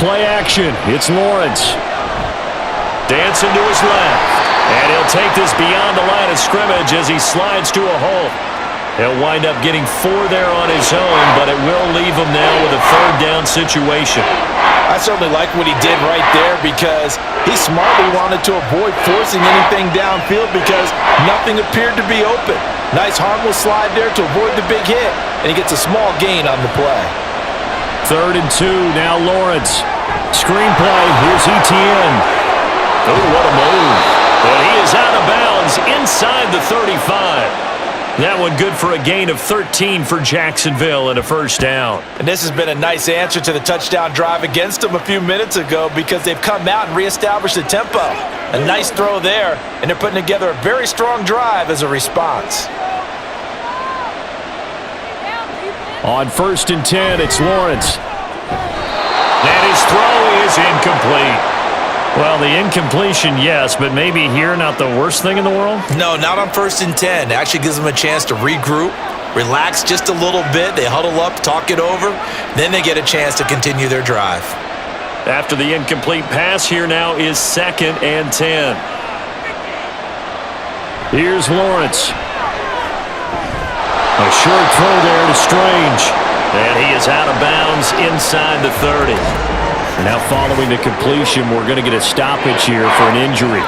Play action. It's Lawrence. Dancing to his left. And he'll take this beyond the line of scrimmage as he slides to a halt. He'll wind up getting 4 there on his own, but it will leave him now with a third down situation. I certainly like what he did right there because he smartly wanted to avoid forcing anything downfield because nothing appeared to be open. Nice harmless slide there to avoid the big hit, and he gets a small gain on the play. 3rd and 2, now Lawrence. Screenplay, here's Etienne. Oh, what a move. And he is out of bounds inside the 35. That one good for a gain of 13 for Jacksonville and a first down. And this has been a nice answer to the touchdown drive against them a few minutes ago because they've come out and reestablished the tempo. A nice throw there, and they're putting together a very strong drive as a response. On 1st and 10, it's Lawrence. And his throw is incomplete. Well, the incompletion, yes, but maybe here not the worst thing in the world? No, not on 1st and 10. It actually gives them a chance to regroup, relax just a little bit. They huddle up, talk it over. Then they get a chance to continue their drive. After the incomplete pass, here now is 2nd and 10. Here's Lawrence. A short throw there to Strange. And he is out of bounds inside the 30. Now following the completion, we're going to get a stoppage here for an injury.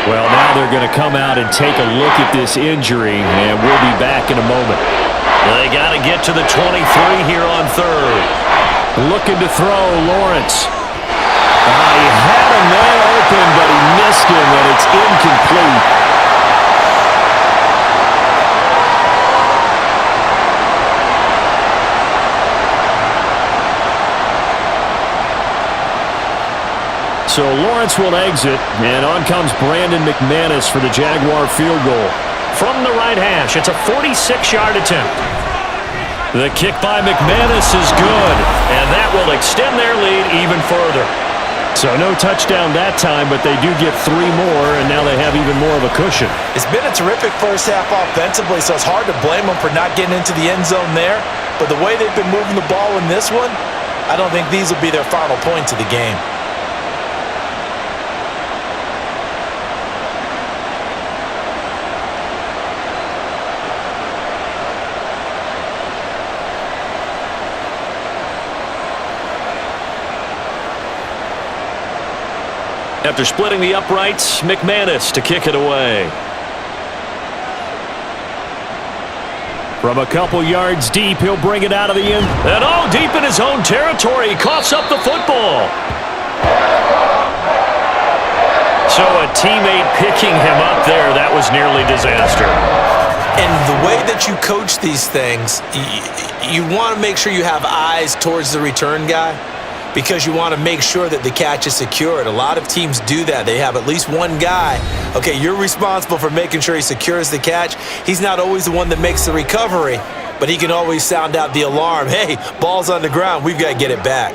Well, now they're going to come out and take a look at this injury, and we'll be back in a moment. They got to get to the 23 here on 3rd. Looking to throw, Lawrence. He had a man open, but he missed him, and it's incomplete. So Lawrence will exit, and on comes Brandon McManus for the Jaguar field goal. From the right hash, it's a 46-yard attempt. The kick by McManus is good, and that will extend their lead even further. So no touchdown that time, but they do get 3 more, and now they have even more of a cushion. It's been a terrific first half offensively, so it's hard to blame them for not getting into the end zone there. But the way they've been moving the ball in this one, I don't think these will be their final points of the game. After splitting the uprights, McManus to kick it away. From a couple yards deep, he'll bring it out of the end. And all deep in his own territory, he coughs up the football. So a teammate picking him up there, that was nearly disaster. And the way that you coach these things, you want to make sure you have eyes towards the return guy, because you want to make sure that the catch is secured. A lot of teams do that. They have at least one guy. Okay, you're responsible for making sure he secures the catch. He's not always the one that makes the recovery, but he can always sound out the alarm. Hey, ball's on the ground. We've got to get it back.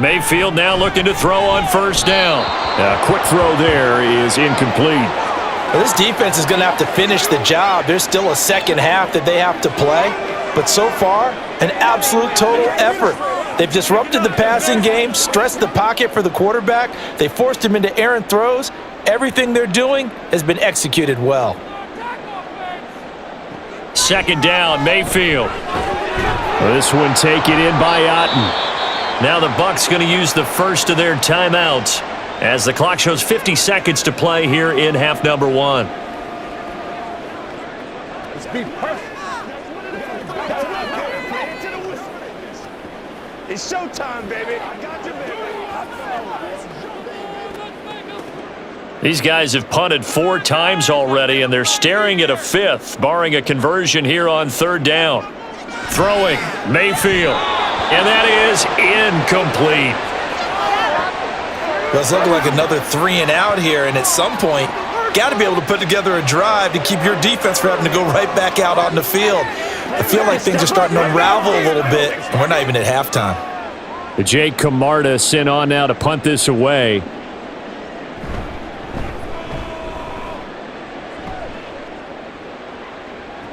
Mayfield now looking to throw on first down. A quick throw there is incomplete. Well, this defense is going to have to finish the job. There's still a second half that they have to play, but so far, an absolute total effort. They've disrupted the passing game, stressed the pocket for the quarterback. They forced him into errant throws. Everything they're doing has been executed well. Second down, Mayfield. This one taken in by Otten. Now the Bucs going to use the first of their timeouts as the clock shows 50 seconds to play here in half number 1. Let's be perfect. It's showtime, baby. I got you, baby. These guys have punted 4 times already, and they're staring at a 5th, barring a conversion here on 3rd down. Throwing, Mayfield. And that is incomplete. Well, it's looking like another 3 and out here, and at some point, got to be able to put together a drive to keep your defense from having to go right back out on the field. I feel like things are starting to unravel a little bit, and we're not even at halftime. Jake Camarda sent on now to punt this away.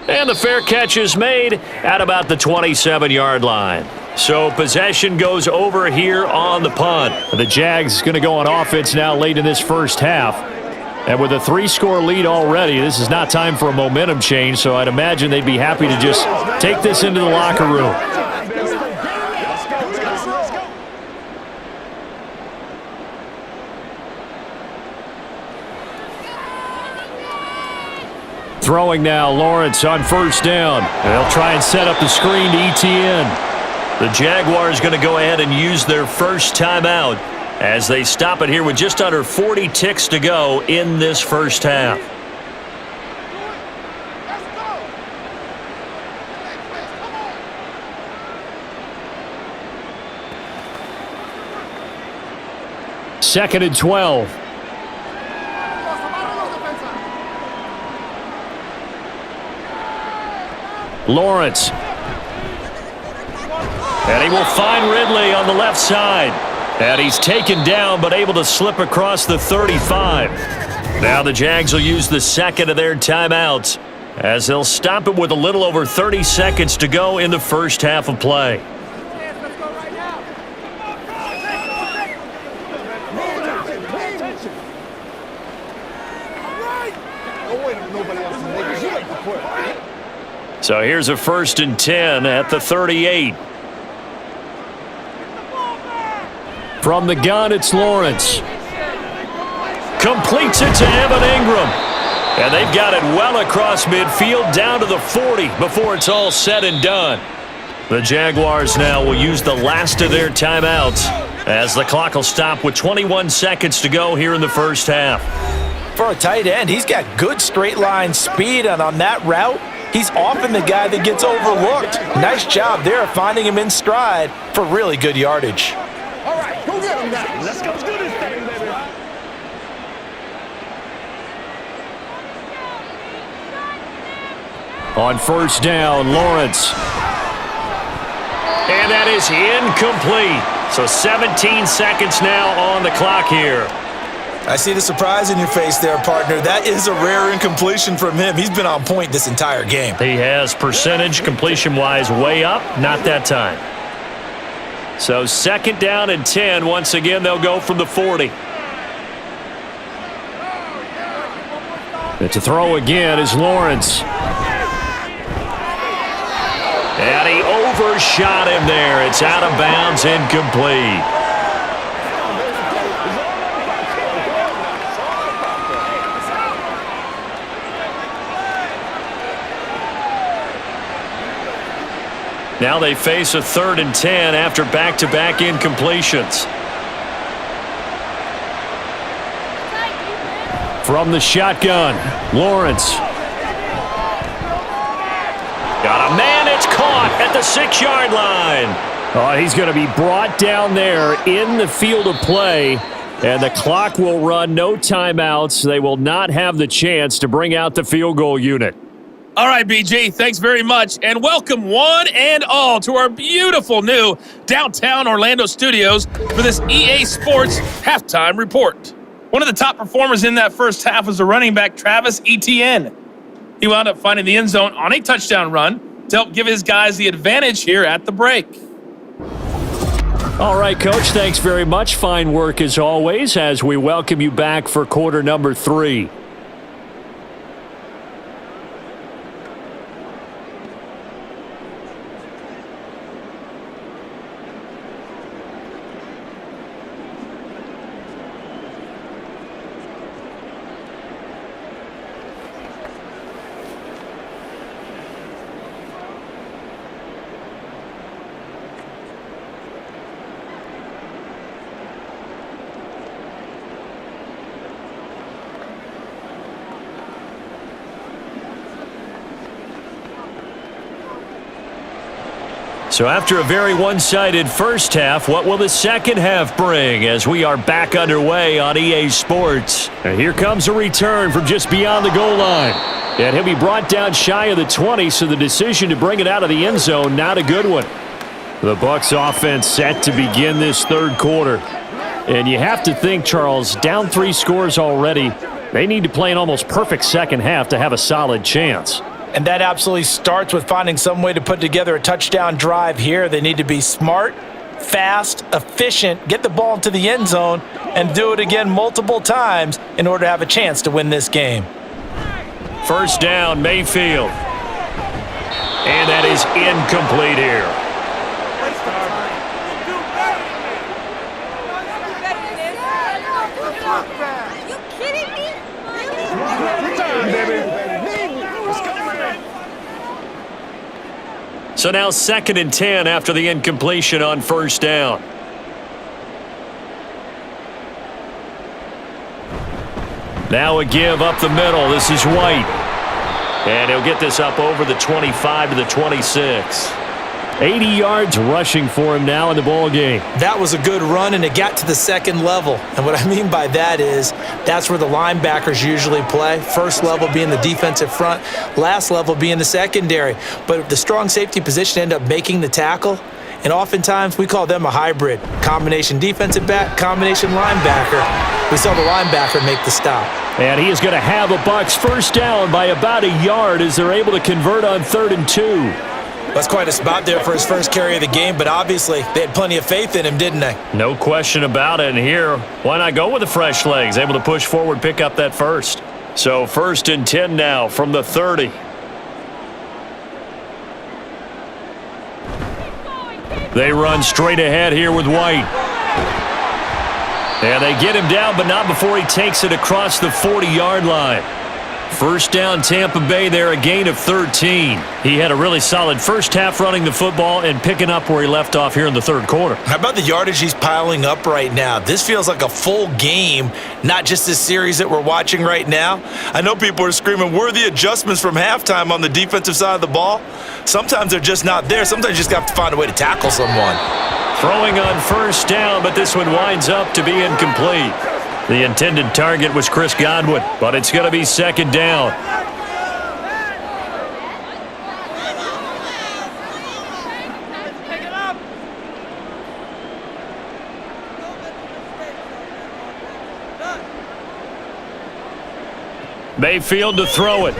And the fair catch is made at about the 27-yard line. So possession goes over here on the punt. The Jags going to go on offense now late in this first half. And with a 3-score lead already, this is not time for a momentum change, so I'd imagine they'd be happy to just take this into the locker room. Throwing now, Lawrence on first down. They'll try and set up the screen to ETN. The Jaguars going to go ahead and use their first timeout as they stop it here with just under 40 ticks to go in this first half. Second and 12. Lawrence. And he will find Ridley on the left side. And he's taken down but able to slip across the 35. Now the Jags will use the second of their timeouts as they'll stop it with a little over 30 seconds to go in the first half of play. So here's a 1st and 10 at the 38. From the gun, it's Lawrence. Completes it to Evan Ingram. And they've got it well across midfield down to the 40 before it's all said and done. The Jaguars now will use the last of their timeouts as the clock will stop with 21 seconds to go here in the first half. For a tight end, he's got good straight line speed, and on that route, he's often the guy that gets overlooked. Nice job there finding him in stride for really good yardage. All right, go get him now. Let's go do this thing, baby. On first down, Lawrence. And that is incomplete. So 17 seconds now on the clock here. I see the surprise in your face there, partner. That is a rare incompletion from him. He's been on point this entire game. He has percentage completion-wise way up, not that time. So second down and 10. Once again, they'll go from the 40. And to throw again is Lawrence. And he overshot him there. It's out of bounds, incomplete. Now they face a 3rd and 10 after back-to-back incompletions. From the shotgun, Lawrence. Got a man, it's caught at the 6-yard line. Oh, he's going to be brought down there in the field of play, and the clock will run, no timeouts. They will not have the chance to bring out the field goal unit. All right, BG, thanks very much, and welcome one and all to our beautiful new downtown Orlando studios for this EA Sports Halftime Report. One of the top performers in that first half was the running back Travis Etienne. He wound up finding the end zone on a touchdown run, to help give his guys the advantage here at the break. All right, Coach, thanks very much. Fine work as always as we welcome you back for quarter number 3. So after a very one-sided first half, what will the second half bring as we are back underway on EA Sports? And here comes a return from just beyond the goal line. And he'll be brought down shy of the 20, so the decision to bring it out of the end zone, not a good one. The Bucs offense set to begin this third quarter. And you have to think, Charles, down 3 scores already, they need to play an almost perfect second half to have a solid chance. And that absolutely starts with finding some way to put together a touchdown drive here. They need to be smart, fast, efficient, get the ball into the end zone, and do it again multiple times in order to have a chance to win this game. First down, Mayfield. And that is incomplete here. Are you kidding me? Really? So now 2nd and 10 after the incompletion on first down. Now a give up the middle. This is White. And he'll get this up over the 25 to the 26. 80 yards rushing for him now in the ball game. That was a good run, and it got to the second level. And what I mean by that is that's where the linebackers usually play. First level being the defensive front, last level being the secondary. But the strong safety position ended up making the tackle, and oftentimes we call them a hybrid. Combination defensive back, combination linebacker. We saw the linebacker make the stop. And he is going to have a Bucs first down by about a yard as they're able to convert on 3rd and 2. That's quite a spot there for his first carry of the game, but obviously they had plenty of faith in him, didn't they? No question about it. And here, why not go with the fresh legs? Able to push forward, pick up that first. So 1st and 10 now from the 30. They run straight ahead here with White. And they get him down, but not before he takes it across the 40-yard line. First down, Tampa Bay there, a gain of 13. He had a really solid first half running the football and picking up where he left off here in the third quarter. How about the yardage he's piling up right now? This feels like a full game, not just this series that we're watching right now. I know people are screaming, where are the adjustments from halftime on the defensive side of the ball? Sometimes they're just not there. Sometimes you just have to find a way to tackle someone. Throwing on first down, but this one winds up to be incomplete. The intended target was Chris Godwin, but it's going to be 2nd down. Mayfield to throw it.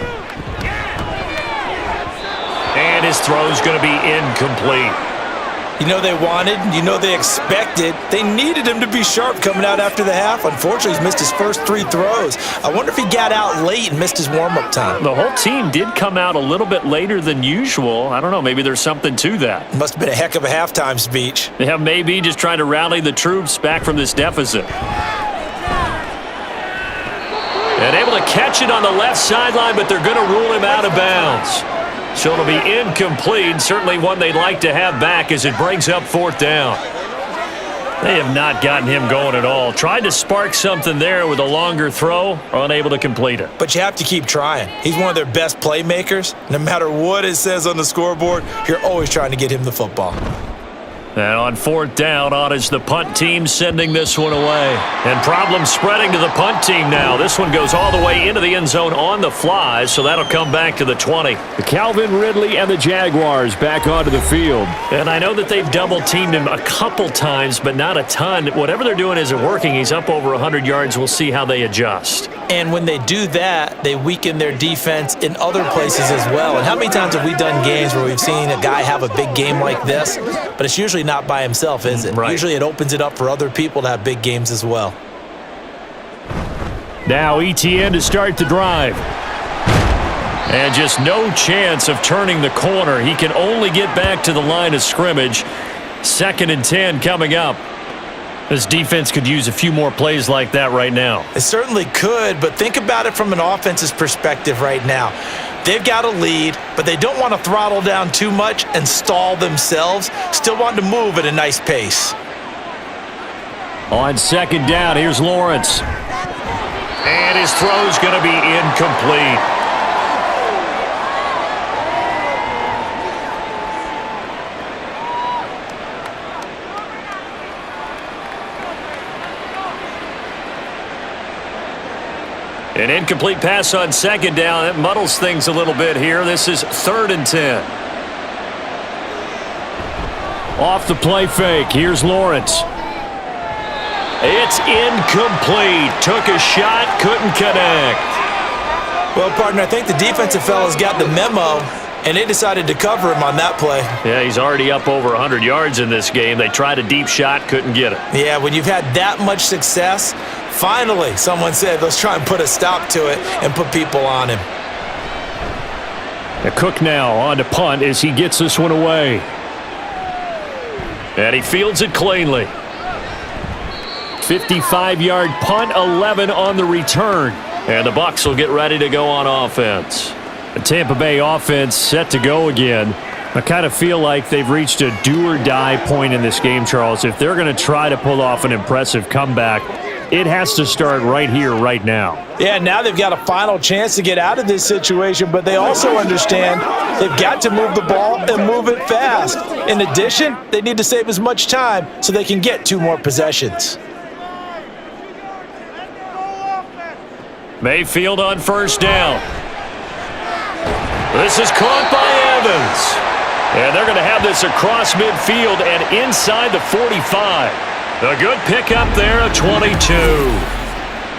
And his throw's going to be incomplete. You know they wanted, you know they expected. They needed him to be sharp coming out after the half. Unfortunately, he's missed his first 3 throws. I wonder if he got out late and missed his warm-up time. The whole team did come out a little bit later than usual. I don't know, maybe there's something to that. Must have been a heck of a halftime speech. Yeah, maybe just trying to rally the troops back from this deficit. And able to catch it on the left sideline, but they're going to rule him out of bounds. So it'll be incomplete, certainly one they'd like to have back as it brings up 4th down. They have not gotten him going at all. Tried to spark something there with a longer throw, unable to complete it. But you have to keep trying. He's one of their best playmakers. No matter what it says on the scoreboard, you're always trying to get him the football. And on fourth down, on is the punt team sending this one away. And problems spreading to the punt team now. This one goes all the way into the end zone on the fly, so that'll come back to the 20. Calvin Ridley and the Jaguars back onto the field. And I know that they've double-teamed him a couple times, but not a ton. Whatever they're doing isn't working. He's up over 100 yards. We'll see how they adjust. And when they do that, they weaken their defense in other places as well. And how many times have we done games where we've seen a guy have a big game like this, but it's usually not by himself, is it? Right. Usually it opens it up for other people to have big games as well. Now ETN to start the drive. And just no chance of turning the corner. He can only get back to the line of scrimmage. 2nd and 10 coming up. This defense could use a few more plays like that right now. It certainly could, but think about it from an offense's perspective right now. They've got a lead, but they don't want to throttle down too much and stall themselves. Still want to move at a nice pace. On 2nd down, here's Lawrence. And his throw's going to be incomplete. An incomplete pass on 2nd down. That muddles things a little bit here. This is 3rd and 10. Off the play fake. Here's Lawrence. It's incomplete. Took a shot, couldn't connect. Well, partner, I think the defensive fellas got the memo, and they decided to cover him on that play. Yeah, he's already up over 100 yards in this game. They tried a deep shot, couldn't get it. Yeah, when you've had that much success, finally someone said, let's try and put a stop to it and put people on him. Cook now on to punt as he gets this one away. And he fields it cleanly. 55-yard punt, 11 on the return. And the Bucs will get ready to go on offense. The Tampa Bay offense set to go again. I kind of feel like they've reached a do-or-die point in this game, Charles. If they're going to try to pull off an impressive comeback, it has to start right here, right now. Yeah, now they've got a final chance to get out of this situation, but they also understand they've got to move the ball and move it fast. In addition, they need to save as much time so they can get 2 more possessions. Mayfield on 1st down. This is caught by Evans. And they're going to have this across midfield and inside the 45. A good pickup there, a 22.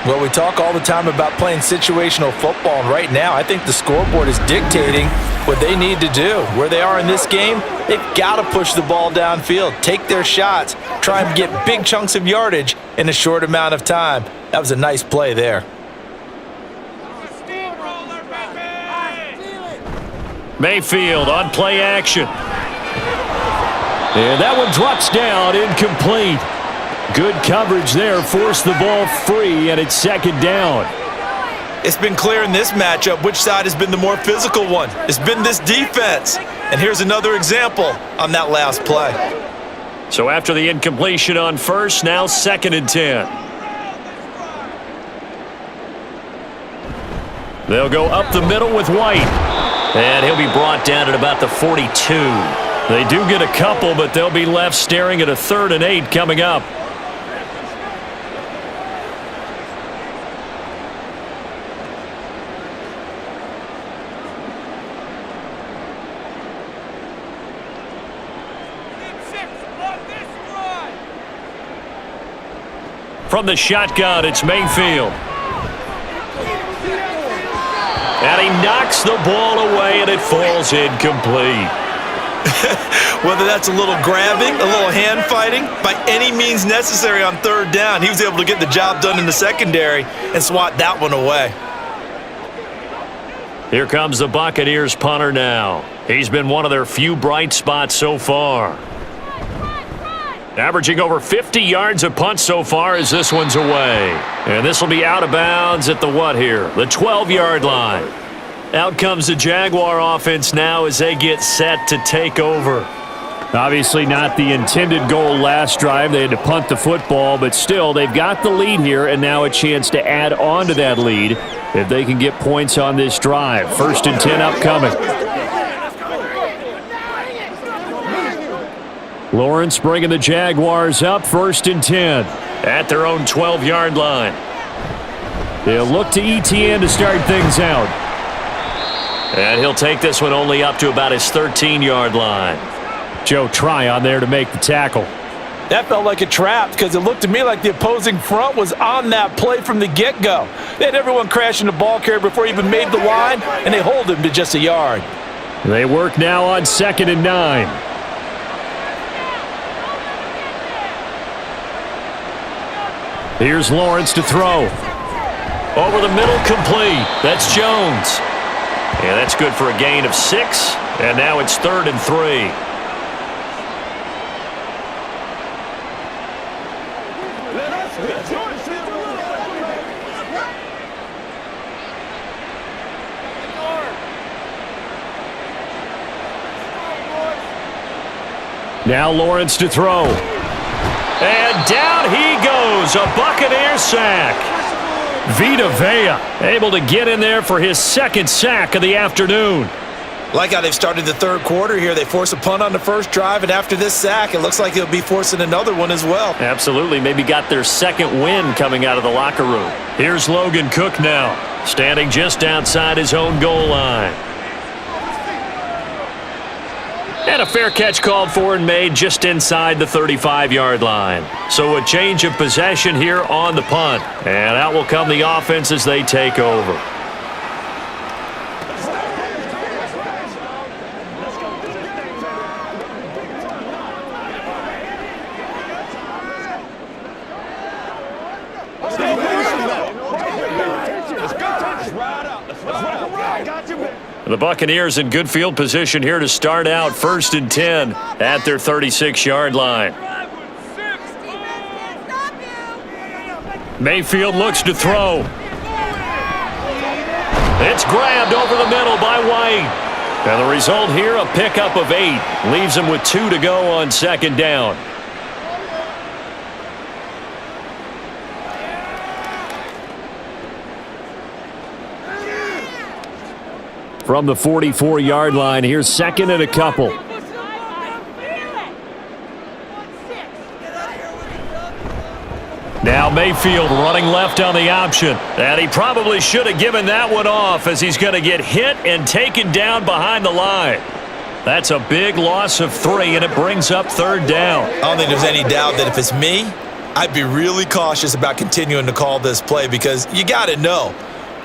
Well, we talk all the time about playing situational football, and right now I think the scoreboard is dictating what they need to do. Where they are in this game, they've got to push the ball downfield, take their shots, try and get big chunks of yardage in a short amount of time. That was a nice play there. Mayfield on play action. And that one drops down, incomplete. Good coverage there, forced the ball free, and it's 2nd down. It's been clear in this matchup which side has been the more physical one. It's been this defense. And here's another example on that last play. So after the incompletion on 1st, now 2nd and 10. They'll go up the middle with White. And he'll be brought down at about the 42. They do get a couple, but they'll be left staring at a 3rd and 8 coming up. From the shotgun, it's Mayfield. And he knocks the ball away, and it falls incomplete. Whether that's a little grabbing, a little hand fighting, by any means necessary on 3rd down, he was able to get the job done in the secondary and swat that one away. Here comes the Buccaneers punter now. He's been one of their few bright spots so far. Averaging over 50 yards a punt so far as this one's away. And this will be out of bounds at the what here? The 12-yard line. Out comes the Jaguar offense now as they get set to take over. Obviously not the intended goal last drive. They had to punt the football, but still they've got the lead here and now a chance to add on to that lead if they can get points on this drive. 1st and 10 upcoming. Lawrence bringing the Jaguars up 1st and 10. At their own 12-yard line. They'll look to ETN to start things out. And he'll take this one only up to about his 13-yard line. Joe Tryon there to make the tackle. That felt like a trap because it looked to me like the opposing front was on that play from the get-go. They had everyone crashing the ball carrier before he even made the line, and they hold him to just a yard. They work now on 2nd and 9. Here's Lawrence to throw. Over the middle, complete. That's Jones. Yeah, that's good for a gain of 6. And now it's 3rd and 3. Now Lawrence to throw. And down he goes. A Buccaneer sack. Vita Vea able to get in there for his 2nd sack of the afternoon. Like how they've started the 3rd quarter here. They force a punt on the first drive, and after this sack, it looks like they'll be forcing another one as well. Absolutely. Maybe got their 2nd win coming out of the locker room. Here's Logan Cook now, standing just outside his own goal line. And a fair catch called for and made just inside the 35-yard line. So a change of possession here on the punt. And out will come the offense as they take over. The Buccaneers in good field position here to start out 1st and 10 at their 36-yard line. Mayfield looks to throw. It's grabbed over the middle by White. And the result here, a pickup of 8. Leaves him with 2 to go on 2nd down. From the 44-yard line, here's 2nd and a couple. Now Mayfield running left on the option. And he probably should have given that one off as he's going to get hit and taken down behind the line. That's a big loss of 3, and it brings up 3rd down. I don't think there's any doubt that if it's me, I'd be really cautious about continuing to call this play because you got to know.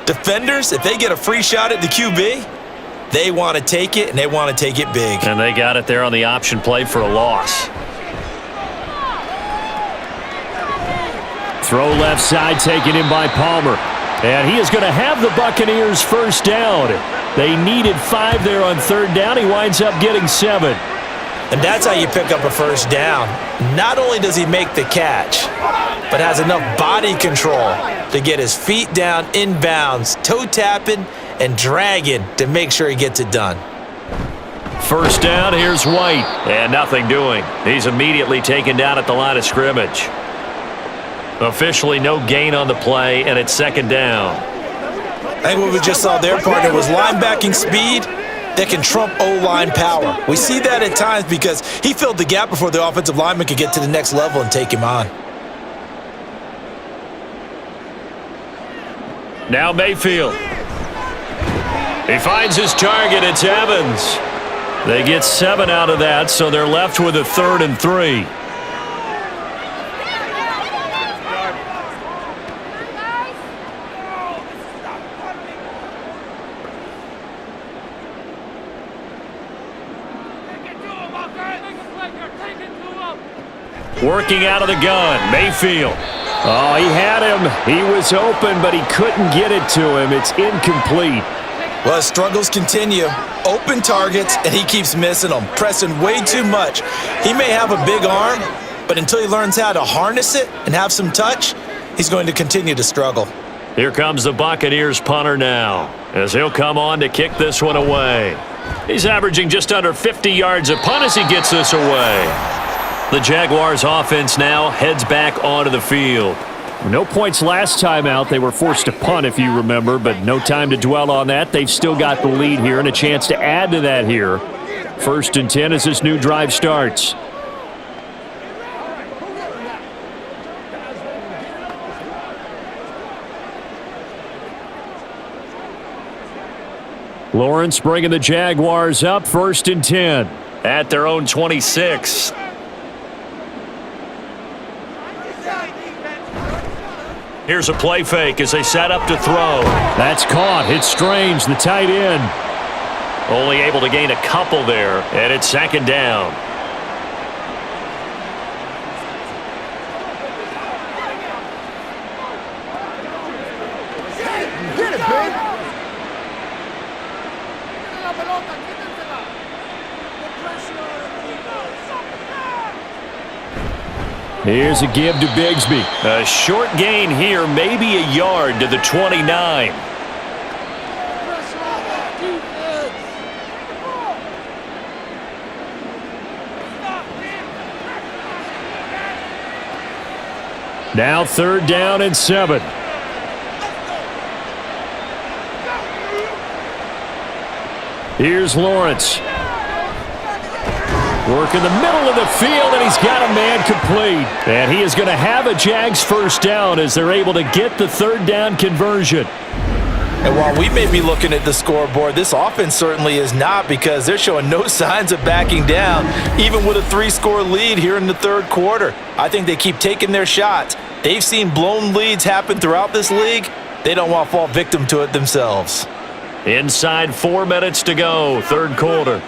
Defenders, if they get a free shot at the QB, they want to take it, and they want to take it big. And they got it there on the option play for a loss. Throw left side taken in by Palmer. And he is going to have the Buccaneers 1st down. They needed 5 there on 3rd down. He winds up getting 7. And that's how you pick up a 1st down. Not only does he make the catch, but has enough body control to get his feet down inbounds, toe tapping and dragging to make sure he gets it done. 1st down, here's White. And nothing doing. He's immediately taken down at the line of scrimmage. Officially no gain on the play, and it's 2nd down. I think what we just saw there, partner, was linebacking speed that can trump O-line power. We see that at times because he filled the gap before the offensive lineman could get to the next level and take him on. Now Mayfield. He finds his target. It's Evans. They get 7 out of that, so they're left with a 3rd and 3. Working out of the gun, Mayfield. Oh, he had him. He was open, but he couldn't get it to him. It's incomplete. Well, his struggles continue. Open targets, and he keeps missing them, pressing way too much. He may have a big arm, but until he learns how to harness it and have some touch, he's going to continue to struggle. Here comes the Buccaneers punter now, as he'll come on to kick this one away. He's averaging just under 50 yards a punt as he gets this away. The Jaguars offense now heads back onto the field. No points last time out. They were forced to punt, if you remember, but no time to dwell on that. They've still got the lead here and a chance to add to that here. 1st and 10 as this new drive starts. Lawrence bringing the Jaguars up 1st and 10. At their own 26. Here's a play fake as they set up to throw. That's caught. It's Strange, the tight end. Only able to gain a couple there, and it's 2nd down. Get it, babe. Here's a give to Bigsby. A short gain here, maybe a yard to the 29. Now 3rd down and 7. Here's Lawrence. Work in the middle of the field, and he's got a man complete. And he is going to have a Jags 1st down as they're able to get the 3rd down conversion. And while we may be looking at the scoreboard, this offense certainly is not, because they're showing no signs of backing down, even with a 3-score lead here in the 3rd quarter. I think they keep taking their shots. They've seen blown leads happen throughout this league. They don't want to fall victim to it themselves. Inside 4 minutes to go, 3rd quarter.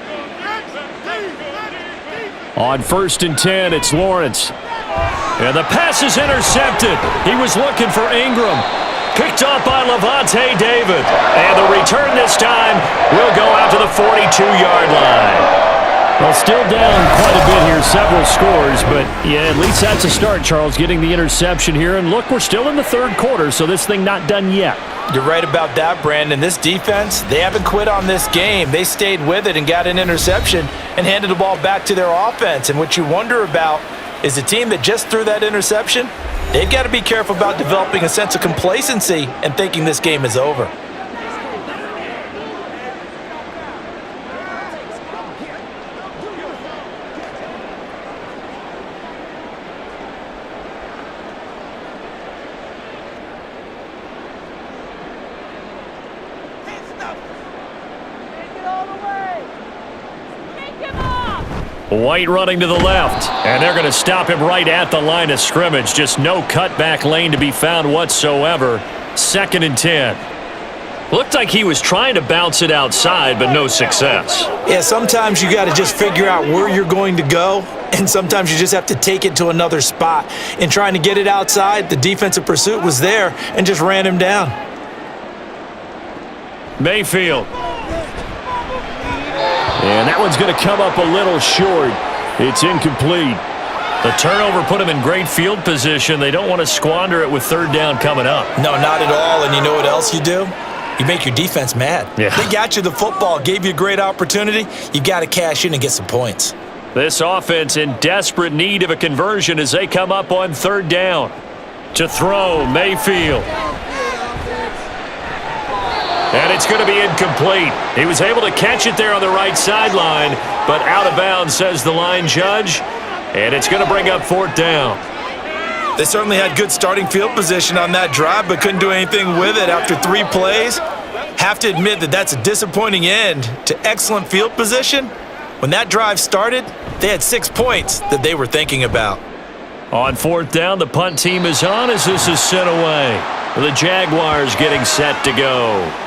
On 1st and 10, it's Lawrence. And the pass is intercepted. He was looking for Ingram. Picked up by Levante David. And the return this time will go out to the 42-yard line. Well, still down quite a bit here, several scores, but yeah, at least that's a start, Charles, getting the interception here. And look, we're still in the 3rd quarter, so this thing not done yet. You're right about that, Brandon. This defense, they haven't quit on this game. They stayed with it and got an interception and handed the ball back to their offense. And what you wonder about is the team that just threw that interception, they've got to be careful about developing a sense of complacency and thinking this game is over. White running to the left, and they're going to stop him right at the line of scrimmage. Just no cutback lane to be found whatsoever. 2nd and 10. Looked like he was trying to bounce it outside, but no success. Yeah, sometimes you got to just figure out where you're going to go, and sometimes you just have to take it to another spot. In trying to get it outside, the defensive pursuit was there and just ran him down. Mayfield. And that one's going to come up a little short. It's incomplete. The turnover put him in great field position. They don't want to squander it with 3rd down coming up. No, not at all. And you know what else you do? You make your defense mad. Yeah. They got you the football, gave you a great opportunity. You got to cash in and get some points. This offense in desperate need of a conversion as they come up on 3rd down. To throw, Mayfield. And it's going to be incomplete. He was able to catch it there on the right sideline, but out of bounds, says the line judge. And it's going to bring up 4th down. They certainly had good starting field position on that drive, but couldn't do anything with it after 3 plays. Have to admit that that's a disappointing end to excellent field position. When that drive started, they had 6 points that they were thinking about. On 4th down, the punt team is on as this is sent away. The Jaguars getting set to go.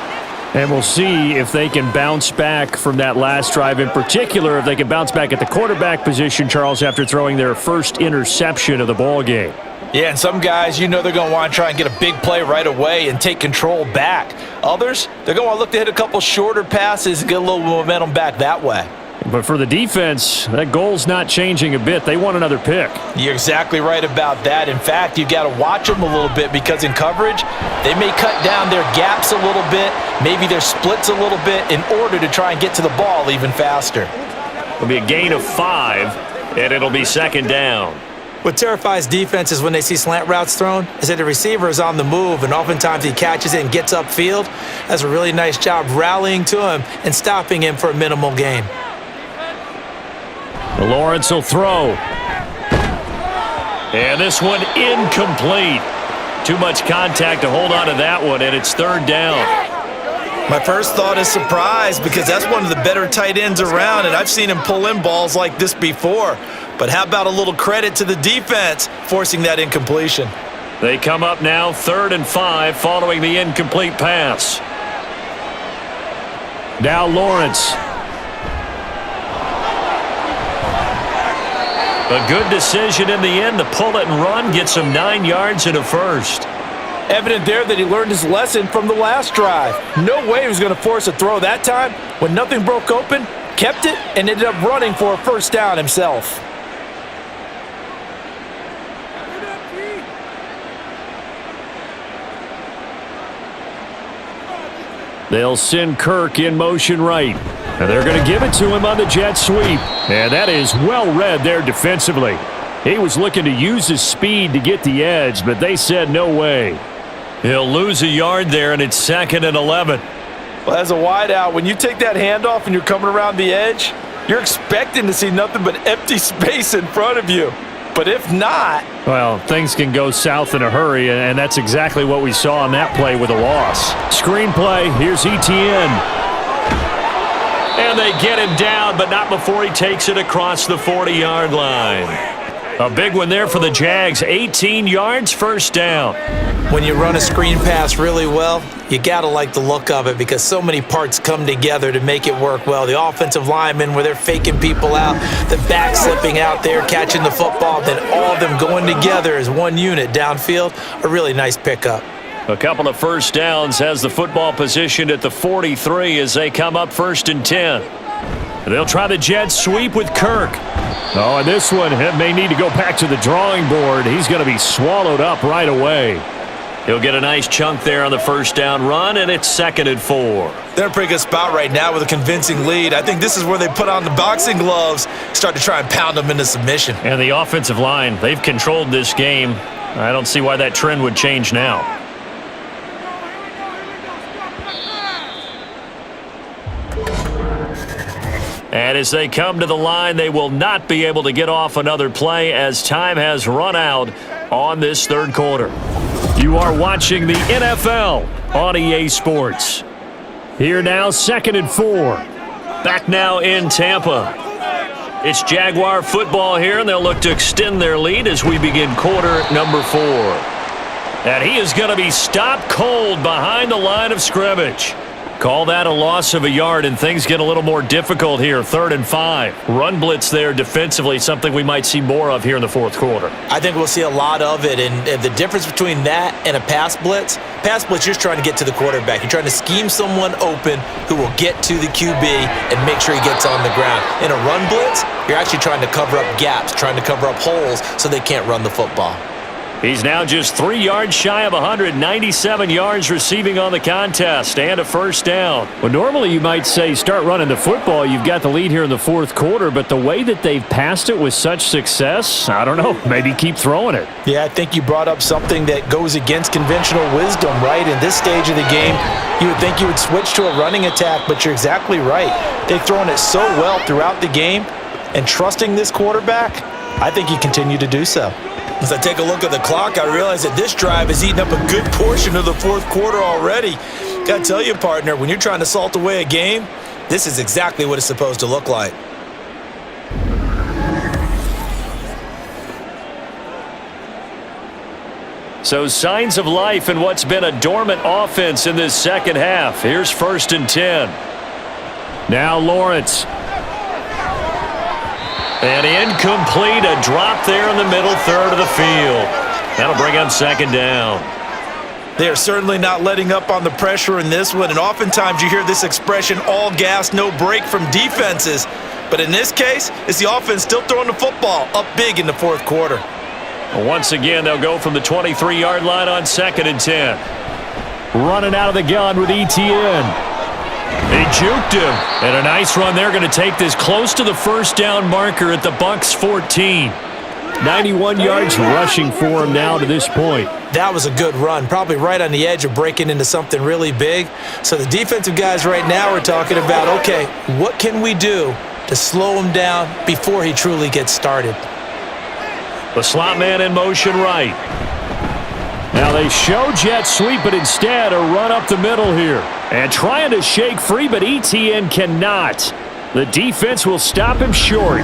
And we'll see if they can bounce back from that last drive in particular, if they can bounce back at the quarterback position, Charles, after throwing their first interception of the ball game. Yeah, and some guys, you know they're going to want to try and get a big play right away and take control back. Others, they're going to want to look to hit a couple shorter passes and get a little momentum back that way. But for the defense, that goal's not changing a bit. They want another pick. You're exactly right about that. In fact, you've got to watch them a little bit because in coverage, they may cut down their gaps a little bit, maybe their splits a little bit in order to try and get to the ball even faster. It'll be a gain of 5, and it'll be 2nd down. What terrifies defenses when they see slant routes thrown is that the receiver is on the move, and oftentimes he catches it and gets upfield. That's a really nice job rallying to him and stopping him for a minimal gain. Lawrence will throw. And this one incomplete. Too much contact to hold on to that one, and it's 3rd down. My first thought is surprise because that's one of the better tight ends around, and I've seen him pull in balls like this before. But how about a little credit to the defense forcing that incompletion? They come up now 3rd and 5 following the incomplete pass. Now Lawrence. A good decision in the end to pull it and run, gets him 9 yards and a first. Evident there that he learned his lesson from the last drive. No way he was going to force a throw that time. When nothing broke open, kept it, and ended up running for a first down himself. They'll send Kirk in motion right. And they're going to give it to him on the jet sweep. And that is well read there defensively. He was looking to use his speed to get the edge, but they said no way. He'll lose a yard there, and it's 2nd and 11. Well, as a wideout, when you take that handoff and you're coming around the edge, you're expecting to see nothing but empty space in front of you. But if not... Well, things can go south in a hurry, and that's exactly what we saw on that play with a loss. Screen play, here's Etienne. And they get him down, but not before he takes it across the 40-yard line. A big one there for the Jags. 18 yards, first down. When you run a screen pass really well, you got to like the look of it because so many parts come together to make it work well. The offensive linemen, where they're faking people out, the back slipping out there, catching the football, then all of them going together as one unit downfield. A really nice pickup. A couple of first downs has the football positioned at the 43 as they come up 1st and 10. They'll try the jet sweep with Kirk. Oh, and this one may need to go back to the drawing board. He's going to be swallowed up right away. He'll get a nice chunk there on the first down run, and it's 2nd and 4. They're in a pretty good spot right now with a convincing lead. I think this is where they put on the boxing gloves, start to try and pound them into submission. And the offensive line, they've controlled this game. I don't see why that trend would change now. And as they come to the line, they will not be able to get off another play as time has run out on this 3rd quarter. You are watching the NFL on EA Sports. Here now, 2nd and 4. Back now in Tampa. It's Jaguar football here, and they'll look to extend their lead as we begin quarter number 4. And he is going to be stopped cold behind the line of scrimmage. Call that a loss of a yard, and things get a little more difficult here. 3rd and 5. Run blitz there defensively, something we might see more of here in the 4th quarter. I think we'll see a lot of it, and the difference between that and a pass blitz, you're just trying to get to the quarterback. You're trying to scheme someone open who will get to the QB and make sure he gets on the ground. In a run blitz, you're actually trying to cover up gaps, trying to cover up holes so they can't run the football. He's now just 3 yards shy of 197 yards receiving on the contest and a first down. Well, normally you might say start running the football. You've got the lead here in the 4th quarter, but the way that they've passed it with such success, I don't know, maybe keep throwing it. Yeah, I think you brought up something that goes against conventional wisdom, right? In this stage of the game, you would think you would switch to a running attack, but you're exactly right. They've thrown it so well throughout the game, and trusting this quarterback, I think you continue to do so. As I take a look at the clock, I realize that this drive has eaten up a good portion of the 4th quarter already. Gotta tell you, partner, when you're trying to salt away a game, this is exactly what it's supposed to look like. So signs of life in what's been a dormant offense in this 2nd half. Here's 1st and 10. Now Lawrence. And incomplete, a drop there in the middle 3rd of the field. That'll bring up 2nd down. They are certainly not letting up on the pressure in this one, and oftentimes you hear this expression, all gas, no break from defenses. But in this case, it's the offense still throwing the football up big in the 4th quarter. Once again, they'll go from the 23-yard line on 2nd and 10. Running out of the gun with Etienne. He juked him. And a nice run there, going to take this close to the first down marker at the Bucs 14. 91 yards rushing for him now to this point. That was a good run, probably right on the edge of breaking into something really big. So the defensive guys right now are talking about, okay, what can we do to slow him down before he truly gets started? The slot man in motion right. Now they show jet sweep, but instead a run up the middle here. And trying to shake free, but ETN cannot. The defense will stop him short.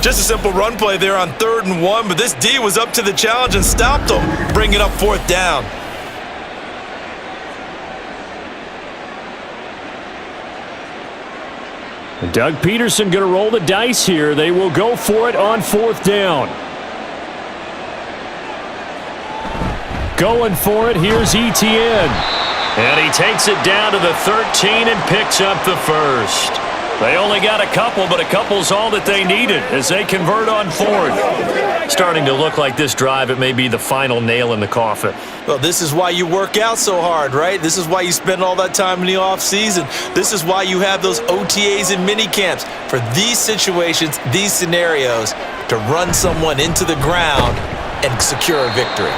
Just a simple run play there on 3rd and 1, but this D was up to the challenge and stopped him, bringing up 4th down. Doug Peterson going to roll the dice here. They will go for it on 4th down. Going for it, here's ETN. And he takes it down to the 13 and picks up the first. They only got a couple, but a couple's all that they needed as they convert on 4th. Starting to look like this drive, it may be the final nail in the coffin. Well, this is why you work out so hard, right? This is why you spend all that time in the offseason. This is why you have those OTAs and mini camps for these situations, these scenarios, to run someone into the ground and secure a victory.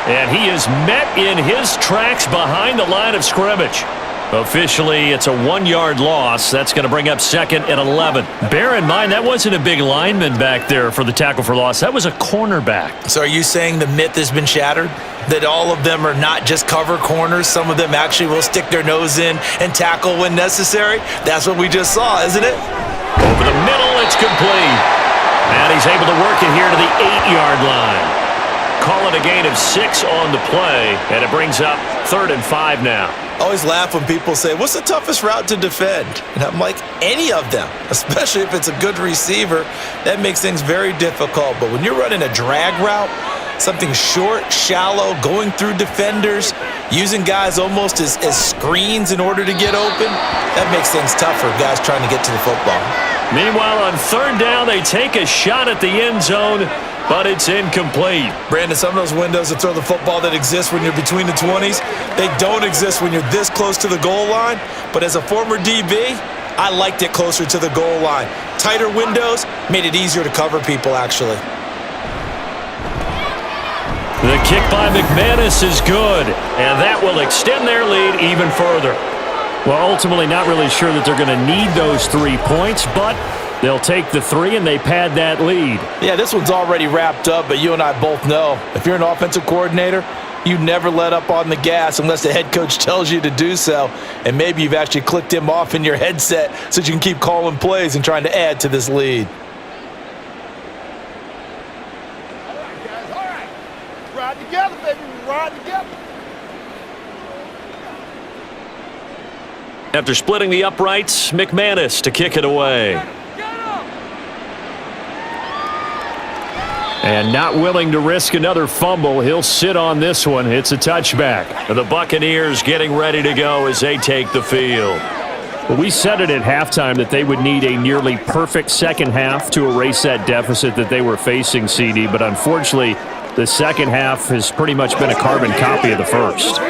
And he is met in his tracks behind the line of scrimmage. Officially, it's a 1-yard loss. That's going to bring up 2nd and 11. Bear in mind, that wasn't a big lineman back there for the tackle for loss. That was a cornerback. So are you saying the myth has been shattered? That all of them are not just cover corners? Some of them actually will stick their nose in and tackle when necessary? That's what we just saw, isn't it? Over the middle, it's complete. And he's able to work it here to the 8-yard line. Call it a gain of 6 on the play, and it brings up 3rd and 5 now. I always laugh when people say, what's the toughest route to defend? And I'm like, any of them, especially if it's a good receiver. That makes things very difficult. But when you're running a drag route, something short, shallow, going through defenders, using guys almost as screens in order to get open, that makes things tough for guys trying to get to the football. Meanwhile, on 3rd down, they take a shot at the end zone, but it's incomplete. Brandon, some of those windows to throw the football that exist when you're between the 20s, they don't exist when you're this close to the goal line. But as a former DB, I liked it closer to the goal line. Tighter windows made it easier to cover people, actually. The kick by McManus is good, and that will extend their lead even further. Well, ultimately not really sure that they're going to need those 3 points, but they'll take the 3 and they pad that lead. Yeah, this one's already wrapped up, but you and I both know if you're an offensive coordinator, you never let up on the gas unless the head coach tells you to do so. And maybe you've actually clicked him off in your headset so you can keep calling plays and trying to add to this lead. All right, guys, all right. Ride together, baby. Ride together. After splitting the uprights, McManus to kick it away. And not willing to risk another fumble, he'll sit on this one. It's a touchback. The Buccaneers getting ready to go as they take the field. Well, we said it at halftime that they would need a nearly perfect second half to erase that deficit that they were facing, CD. But unfortunately, the second half has pretty much been a carbon copy of the first.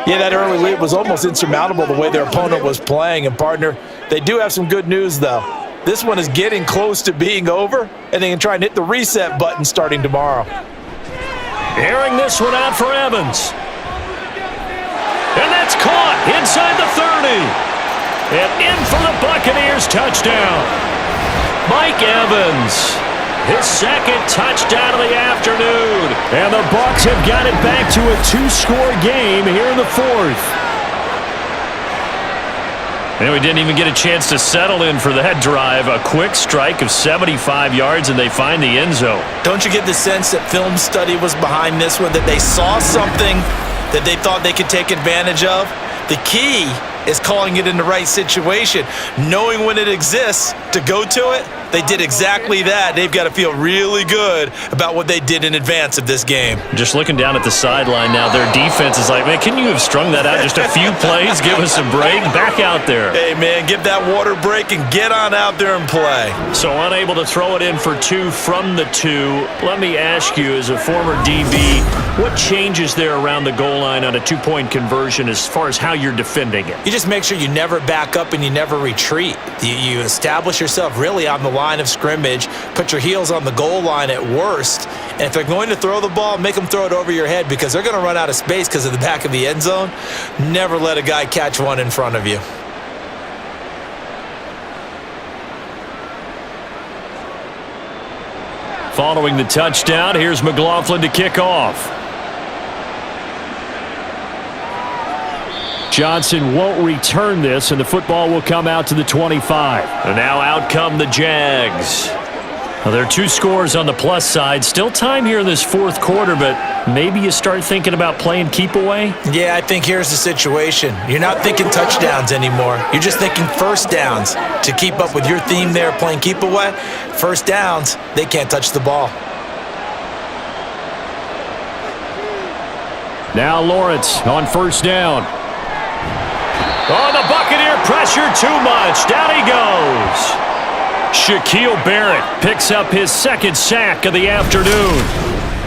Yeah, that early lead was almost insurmountable the way their opponent was playing. And, partner, they do have some good news, though. This one is getting close to being over, and they can try and hit the reset button starting tomorrow. Airing this one out for Evans. And that's caught inside the 30. And in for the Buccaneers touchdown. Mike Evans. His second touchdown of the afternoon. And the Bucs have got it back to a 2-score game here in the 4th. And we didn't even get a chance to settle in for that drive. A quick strike of 75 yards, and they find the end zone. Don't you get the sense that film study was behind this one, that they saw something that they thought they could take advantage of? The key is calling it in the right situation, knowing when it exists to go to it. They did exactly that. They've got to feel really good about what they did in advance of this game. Just looking down at the sideline now, their defense is like, man, can you have strung that out just a few plays? Give us a break. Back out there. Hey, man, give that water break and get on out there and play. So unable to throw it in for 2 from the 2. Let me ask you, as a former DB, what changes there around the goal line on a 2-point conversion as far as how you're defending it? You just make sure you never back up and you never retreat. You establish yourself really on the line of scrimmage, put your heels on the goal line at worst, and if they're going to throw the ball, make them throw it over your head because they're going to run out of space because of the back of the end zone. Never let a guy catch one in front of you. Following the touchdown, here's McLaughlin to kick off. Johnson won't return this, and the football will come out to the 25. And now out come the Jags. Well, there are 2 scores on the plus side. Still time here in this fourth quarter, but maybe you start thinking about playing keep away? Yeah, I think here's the situation. You're not thinking touchdowns anymore. You're just thinking first downs. To keep up with your theme there, playing keep away, first downs, they can't touch the ball. Now Lawrence on first down. Oh, the Buccaneer pressure too much. Down he goes. Shaquille Barrett picks up his second sack of the afternoon.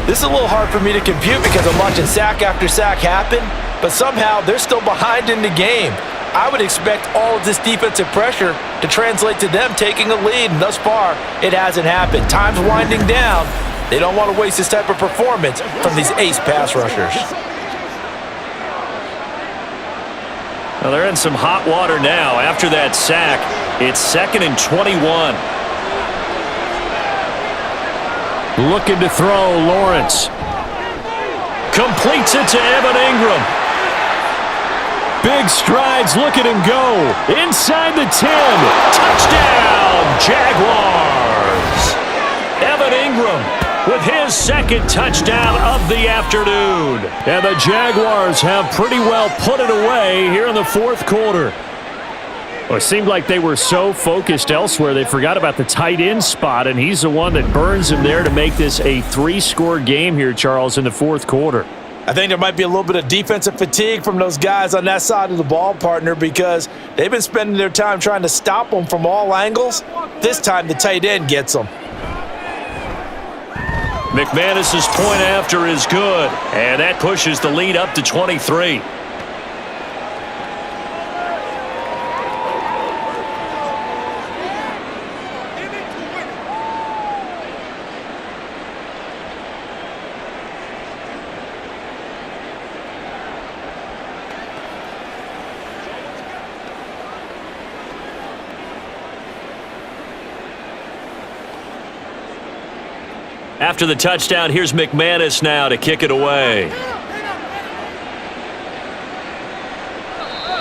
This is a little hard for me to compute because I'm watching sack after sack happen, but somehow they're still behind in the game. I would expect all of this defensive pressure to translate to them taking a lead, and thus far, it hasn't happened. Time's winding down. They don't want to waste this type of performance from these ace pass rushers. Well, they're in some hot water now. After that sack, it's 2nd and 21. Looking to throw, Lawrence. Completes it to Evan Ingram. Big strides, look at him go. Inside the 10. Touchdown, Jaguars. Evan Ingram with his second touchdown of the afternoon. And the Jaguars have pretty well put it away here in the fourth quarter. Well, it seemed like they were so focused elsewhere, they forgot about the tight end spot, and he's the one that burns him there to make this a 3-score game here, Charles, in the fourth quarter. I think there might be a little bit of defensive fatigue from those guys on that side of the ball, partner, because they've been spending their time trying to stop them from all angles. This time the tight end gets them. McManus's point after is good, and that pushes the lead up to 23. After the touchdown, here's McManus now to kick it away.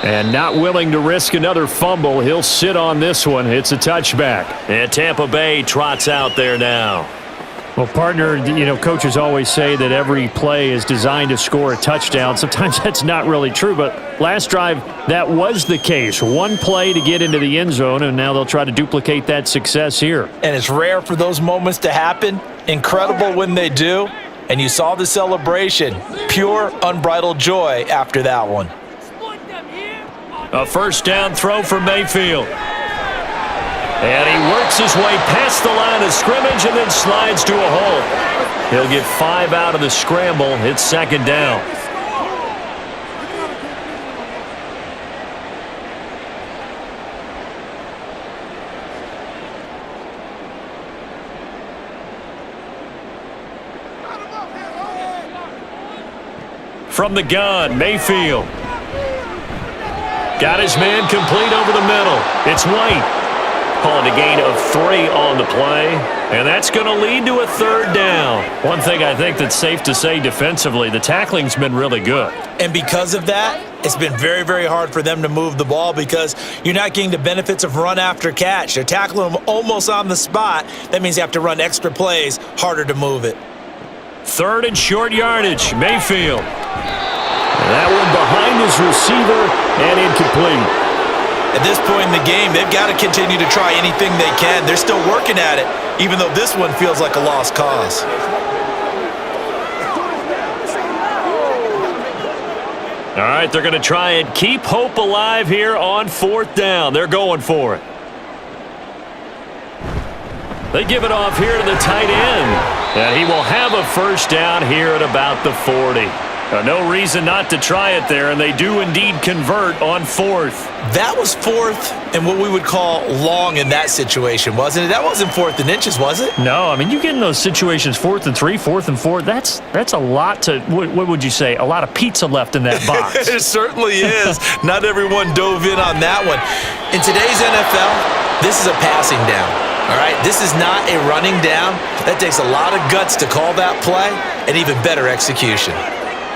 And not willing to risk another fumble, he'll sit on this one. It's a touchback. And Tampa Bay trots out there now. Well, partner, coaches always say that every play is designed to score a touchdown. Sometimes that's not really true, but last drive, that was the case. One play to get into the end zone, and now they'll try to duplicate that success here. And it's rare for those moments to happen. Incredible when they do. And you saw the celebration. Pure, unbridled joy after that one. A first down throw for Mayfield. And he works his way past the line of scrimmage and then slides to a hole. He'll get 5 out of the scramble. It's 2nd down. From the gun, Mayfield. Got his man complete over the middle. It's White. Calling a gain of 3 on the play, and that's going to lead to a 3rd down. One thing I think that's safe to say defensively, the tackling's been really good. And because of that, it's been very, very hard for them to move the ball because you're not getting the benefits of run after catch. They're tackling them almost on the spot. That means you have to run extra plays, harder to move it. 3rd and short yardage, Mayfield. And that one behind his receiver and incomplete. At this point in the game, they've got to continue to try anything they can. They're still working at it, even though this one feels like a lost cause. All right, they're going to try and keep hope alive here on 4th down. They're going for it. They give it off here to the tight end. And he will have a first down here at about the 40. No reason not to try it there, and they do indeed convert on 4th. That was 4th and what we would call long in that situation, wasn't it? That wasn't 4th and inches, was it? No, I mean, you get in those situations 4th and 3, 4th and 4. That's a lot to, what would you say, a lot of pizza left in that box. It certainly is. Not everyone dove in on that one. In today's NFL, this is a passing down. All right, this is not a running down. That takes a lot of guts to call that play and even better execution.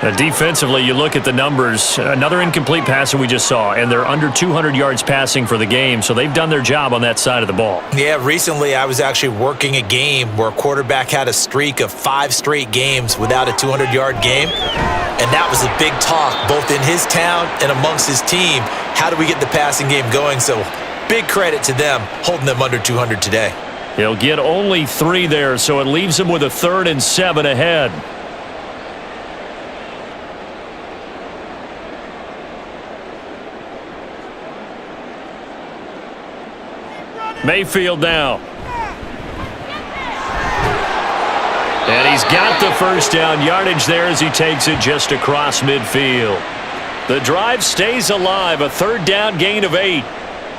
Defensively, you look at the numbers. Another incomplete pass that we just saw, and they're under 200 yards passing for the game, so they've done their job on that side of the ball. Yeah, recently I was actually working a game where a quarterback had a streak of 5 straight games without a 200-yard game, and that was a big talk both in his town and amongst his team. How do we get the passing game going? So big credit to them holding them under 200 today. He'll get only 3 there, so it leaves him with a 3rd and 7 ahead. Mayfield now. And he's got the first down yardage there as he takes it just across midfield. The drive stays alive, a 3rd down gain of 8.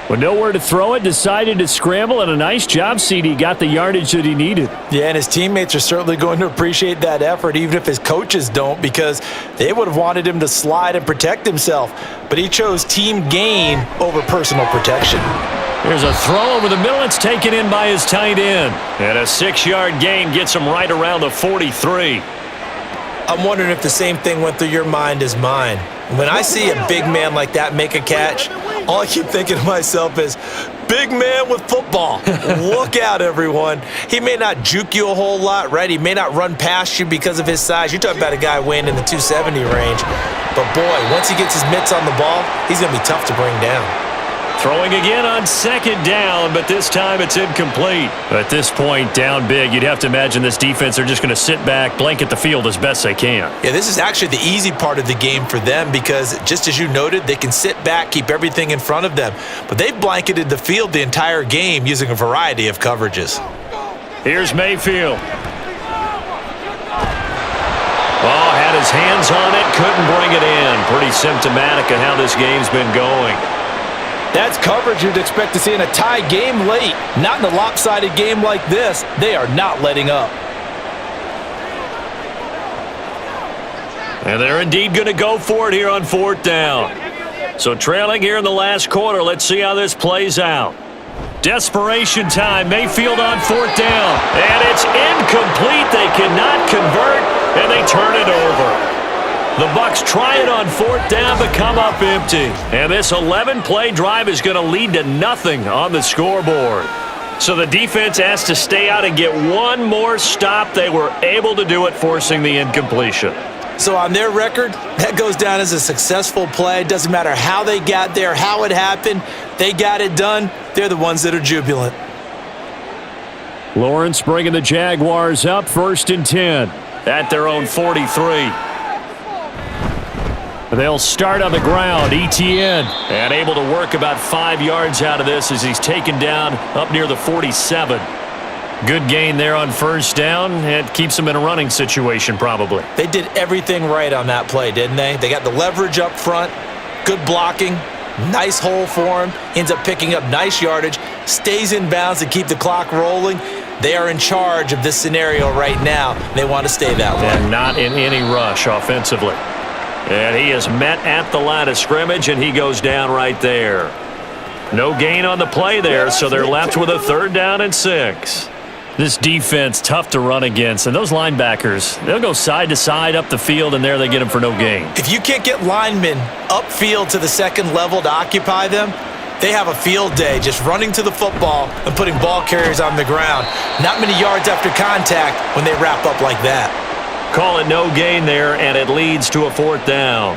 With nowhere to throw it, decided to scramble, and a nice job, CD. Got the yardage that he needed. Yeah, and his teammates are certainly going to appreciate that effort, even if his coaches don't, because they would have wanted him to slide and protect himself. But he chose team gain over personal protection. There's a throw over the middle. It's taken in by his tight end. And a 6-yard gain gets him right around the 43. I'm wondering if the same thing went through your mind as mine. When I see a big man like that make a catch, all I keep thinking to myself is, big man with football. Look out, everyone. He may not juke you a whole lot, right? He may not run past you because of his size. You're talking about a guy weighing in the 270 range. But, boy, once he gets his mitts on the ball, he's going to be tough to bring down. Throwing again on 2nd down, but this time it's incomplete. At this point, down big, you'd have to imagine this defense are just going to sit back, blanket the field as best they can. Yeah, this is actually the easy part of the game for them because, just as you noted, they can sit back, keep everything in front of them. But they've blanketed the field the entire game using a variety of coverages. Here's Mayfield. Oh, had his hands on it, couldn't bring it in. Pretty symptomatic of how this game's been going. That's coverage you'd expect to see in a tie game late. Not in a lopsided game like this. They are not letting up. And they're indeed going to go for it here on 4th down. So trailing here in the last quarter. Let's see how this plays out. Desperation time. Mayfield on 4th down. And it's incomplete. They cannot convert, and they turn it over. The Bucs try it on 4th down, but come up empty. And this 11-play drive is going to lead to nothing on the scoreboard. So the defense has to stay out and get one more stop. They were able to do it, forcing the incompletion. So on their record, that goes down as a successful play. Doesn't matter how they got there, how it happened. They got it done. They're the ones that are jubilant. Lawrence bringing the Jaguars up 1st and 10 at their own 43. They'll start on the ground. Etienne, and able to work about 5 yards out of this as he's taken down up near the 47. Good gain there on 1st down. It keeps them in a running situation probably. They did everything right on that play, didn't they? They got the leverage up front, good blocking, nice hole for him, ends up picking up nice yardage, stays in bounds to keep the clock rolling. They are in charge of this scenario right now. They want to stay that way. And not in any rush offensively. And he is met at the line of scrimmage, and he goes down right there. No gain on the play there, so they're left with a 3rd down and 6. This defense, tough to run against, and those linebackers, they'll go side to side up the field, and there they get them for no gain. If you can't get linemen upfield to the 2nd level to occupy them, they have a field day just running to the football and putting ball carriers on the ground. Not many yards after contact when they wrap up like that. Call it no gain there, and it leads to a 4th down.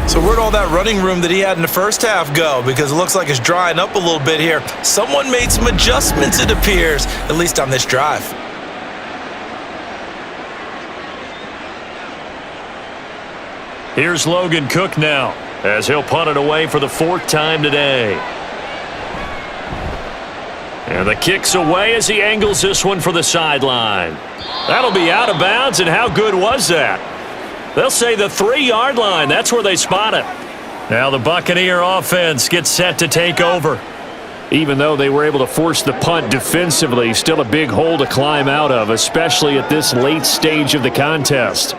So where'd all that running room that he had in the first half go? Because it looks like it's drying up a little bit here. Someone made some adjustments, it appears, at least on this drive. Here's Logan Cook now, as he'll punt it away for the 4th time today. And the kick's away as he angles this one for the sideline. That'll be out of bounds, and how good was that? They'll say the 3-yard line. That's where they spot it. Now the Buccaneer offense gets set to take over. Even though they were able to force the punt defensively, still a big hole to climb out of, especially at this late stage of the contest.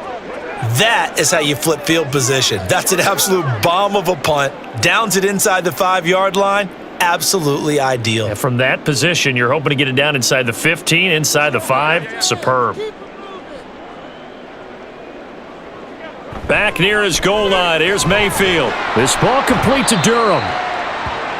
That is how you flip field position. That's an absolute bomb of a punt. Downs it inside the 5-yard line. Absolutely ideal. And from that position, you're hoping to get it down inside the 15, inside the 5. Superb. Back near his goal line. Here's Mayfield. This ball complete to Durham.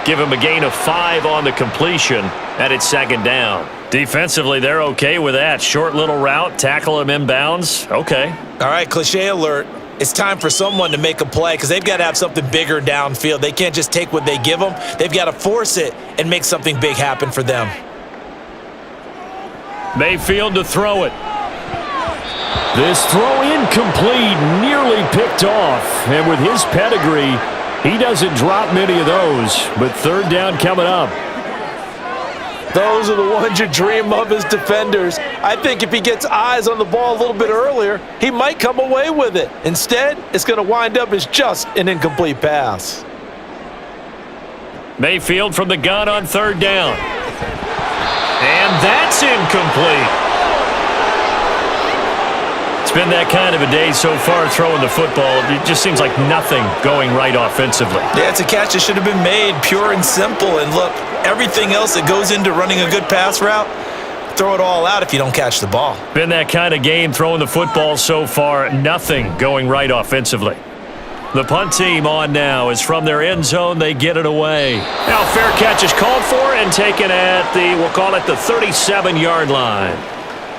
Give him a gain of 5 on the completion, and it's second down. Defensively, they're okay with that. Short little route, tackle him inbounds. Okay. All right, cliche alert. It's time for someone to make a play because they've got to have something bigger downfield. They can't just take what they give them. They've got to force it and make something big happen for them. Mayfield to throw it. This throw incomplete, nearly picked off. And with his pedigree, he doesn't drop many of those. But third down coming up. Those are the ones you dream of as defenders. I think if he gets eyes on the ball a little bit earlier, he might come away with it. Instead, it's going to wind up as just an incomplete pass. Mayfield from the gun on third down. And that's incomplete. It's been that kind of a day so far throwing the football. It just seems like nothing going right offensively. Yeah, it's a catch that should have been made, pure and simple. And look, everything else that goes into running a good pass route, throw it all out if you don't catch the ball. Been that kind of game throwing the football so far. Nothing going right offensively. The punt team on now is from their end zone. They get it away. Now fair catch is called for and taken at the, we'll call it the 37-yard line.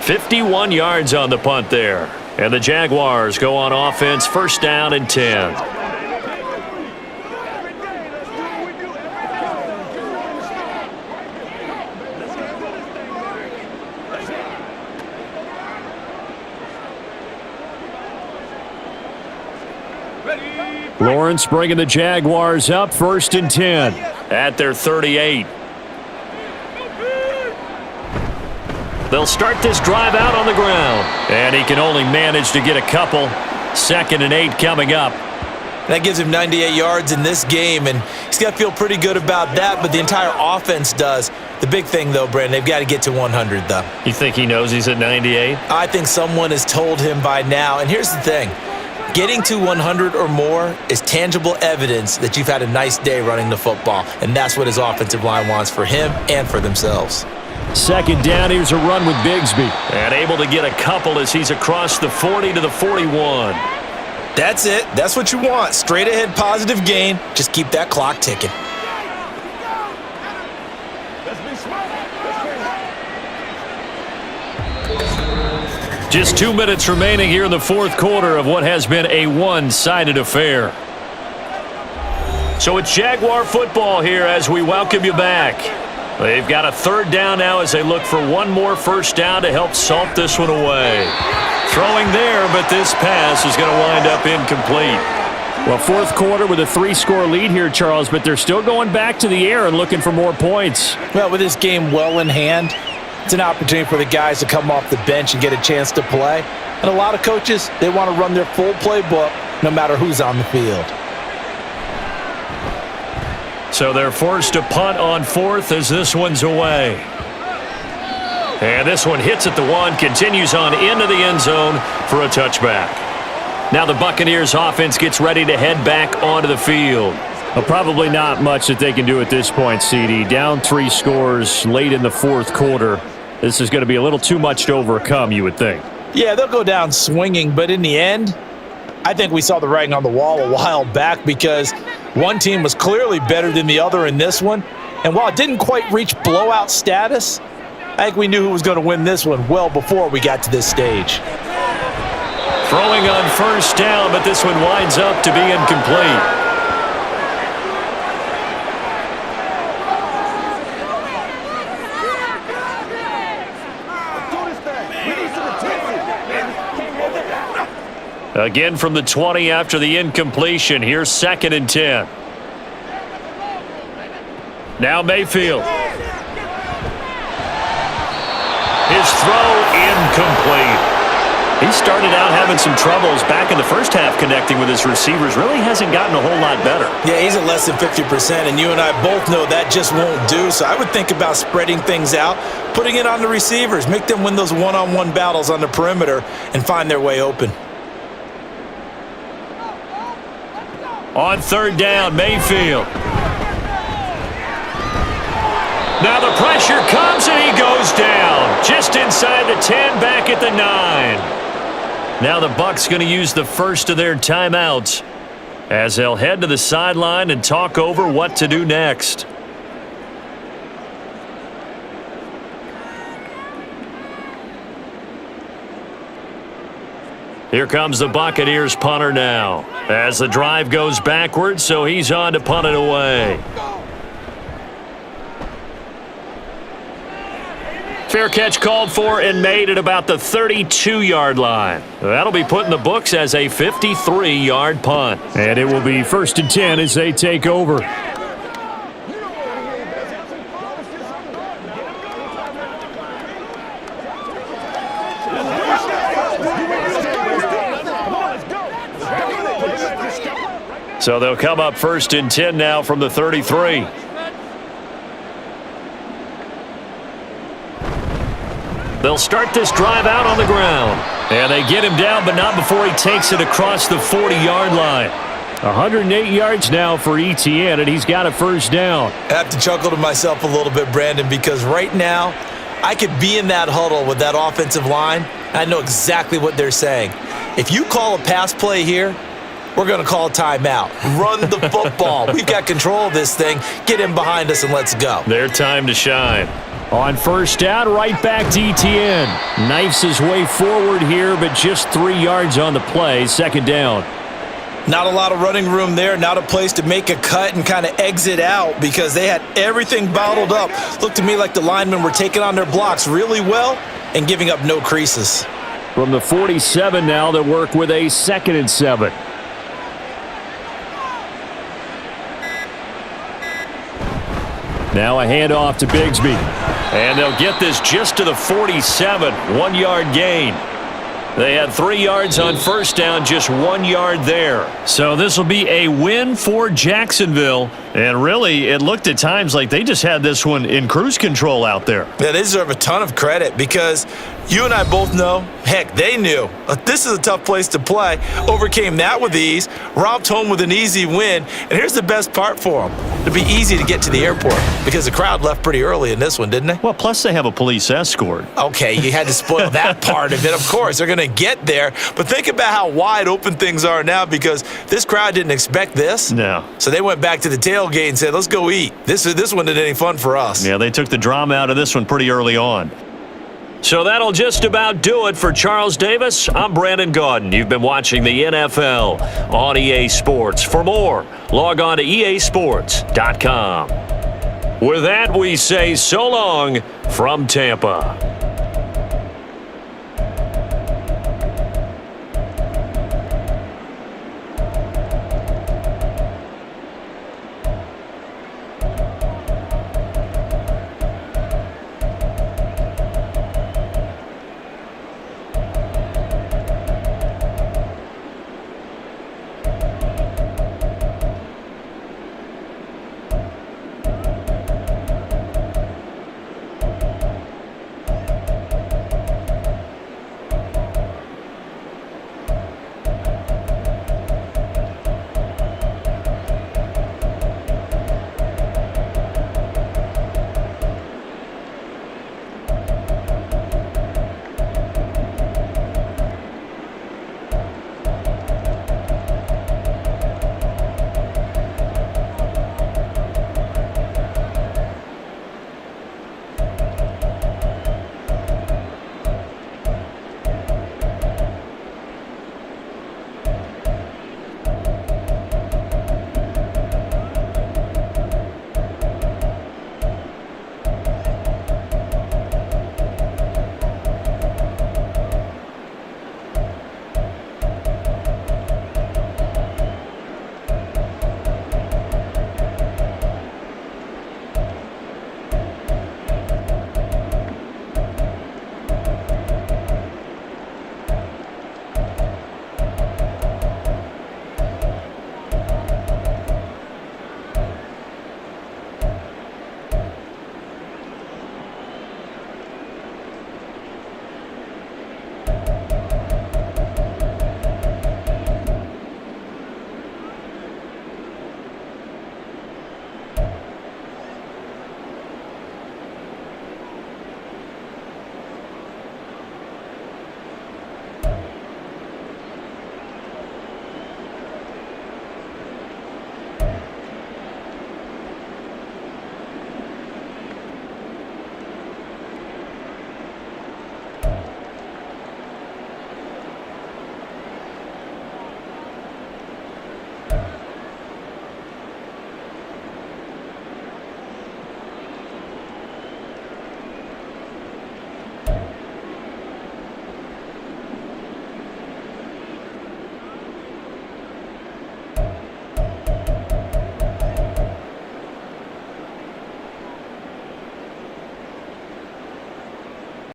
51 yards on the punt there. And the Jaguars go on offense, first down and 10. Lawrence bringing the Jaguars up, first and 10. At their 38. They'll start this drive out on the ground. And he can only manage to get a couple. Second and 8 coming up. That gives him 98 yards in this game, and he's got to feel pretty good about that, but the entire offense does. The big thing, though, Brandon, they've got to get to 100, though. You think he knows he's at 98? I think someone has told him by now, and here's the thing. Getting to 100 or more is tangible evidence that you've had a nice day running the football, and that's what his offensive line wants for him and for themselves. Second down, here's a run with Bigsby. And able to get a couple as he's across the 40 to the 41. That's it. That's what you want. Straight ahead positive gain. Just keep that clock ticking. Just 2 minutes remaining here in the fourth quarter of what has been a one-sided affair. So it's Jaguar football here as we welcome you back. They've got a third down now as they look for one more first down to help salt this one away. Throwing there, but this pass is going to wind up incomplete. Well, fourth quarter with a 3-score lead here, Charles, but they're still going back to the air and looking for more points. Well, with this game well in hand, it's an opportunity for the guys to come off the bench and get a chance to play. And a lot of coaches, they want to run their full playbook no matter who's on the field. So they're forced to punt on fourth as this one's away. And this one hits at the 1, continues on into the end zone for a touchback. Now the Buccaneers offense gets ready to head back onto the field. Well, probably not much that they can do at this point, CD. Down 3 scores late in the fourth quarter. This is going to be a little too much to overcome, you would think. Yeah, they'll go down swinging, but in the end, I think we saw the writing on the wall a while back because one team was clearly better than the other in this one. And while it didn't quite reach blowout status, I think we knew who was going to win this one well before we got to this stage. Throwing on first down, but this one winds up to be incomplete. Again from the 20 after the incompletion. Here's second and 10. Now Mayfield. His throw incomplete. He started out having some troubles back in the first half connecting with his receivers. Really hasn't gotten a whole lot better. Yeah, he's at less than 50%, and you and I both know that just won't do. So I would think about spreading things out, putting it on the receivers, make them win those one-on-one battles on the perimeter and find their way open. On third down, Mayfield. Now the pressure comes and he goes down. Just inside the 10, back at the 9. Now the Bucs going to use the first of their timeouts as they'll head to the sideline and talk over what to do next. Here comes the Buccaneers punter now as the drive goes backwards, so he's on to punt it away. Fair catch called for and made at about the 32-yard line. That'll be put in the books as a 53-yard punt. And it will be 1st and 10 as they take over. So they'll come up 1st and 10 now from the 33. They'll start this drive out on the ground. And they get him down, but not before he takes it across the 40-yard line. 108 yards now for ETN, and he's got a first down. I have to chuckle to myself a little bit, Brandon, because right now I could be in that huddle with that offensive line, and I know exactly what they're saying. If you call a pass play here, we're going to call a timeout. Run the football. We've got control of this thing. Get him behind us and let's go. Their time to shine. On first down, right back to ETN. Knifes his way forward here, but just 3 yards on the play. 2nd down. Not a lot of running room there. Not a place to make a cut and kind of exit out because they had everything bottled up. Looked to me like the linemen were taking on their blocks really well and giving up no creases. From the 47 now, they'll work with a 2nd and 7. Now a handoff to Bigsby. And they'll get this just to the 47, 1-yard gain. They had 3 yards on first down, just 1 yard there. So this will be a win for Jacksonville. And really, it looked at times like they just had this one in cruise control out there. Yeah, they deserve a ton of credit because you and I both know, heck, they knew this is a tough place to play. Overcame that with ease, romped home with an easy win. And here's the best part for them. It'd be easy to get to the airport because the crowd left pretty early in this one, didn't they? Well, plus they have a police escort. Okay, you had to spoil that part of it. Of course, they're going to get there. But think about how wide open things are now because this crowd didn't expect this. No. So they went back to the tailgate and said, let's go eat. This one isn't any fun for us. Yeah, they took the drama out of this one pretty early on. So that'll just about do it for Charles Davis. I'm Brandon Gaudin. You've been watching the NFL on EA Sports. For more, log on to easports.com. With that, we say so long from Tampa.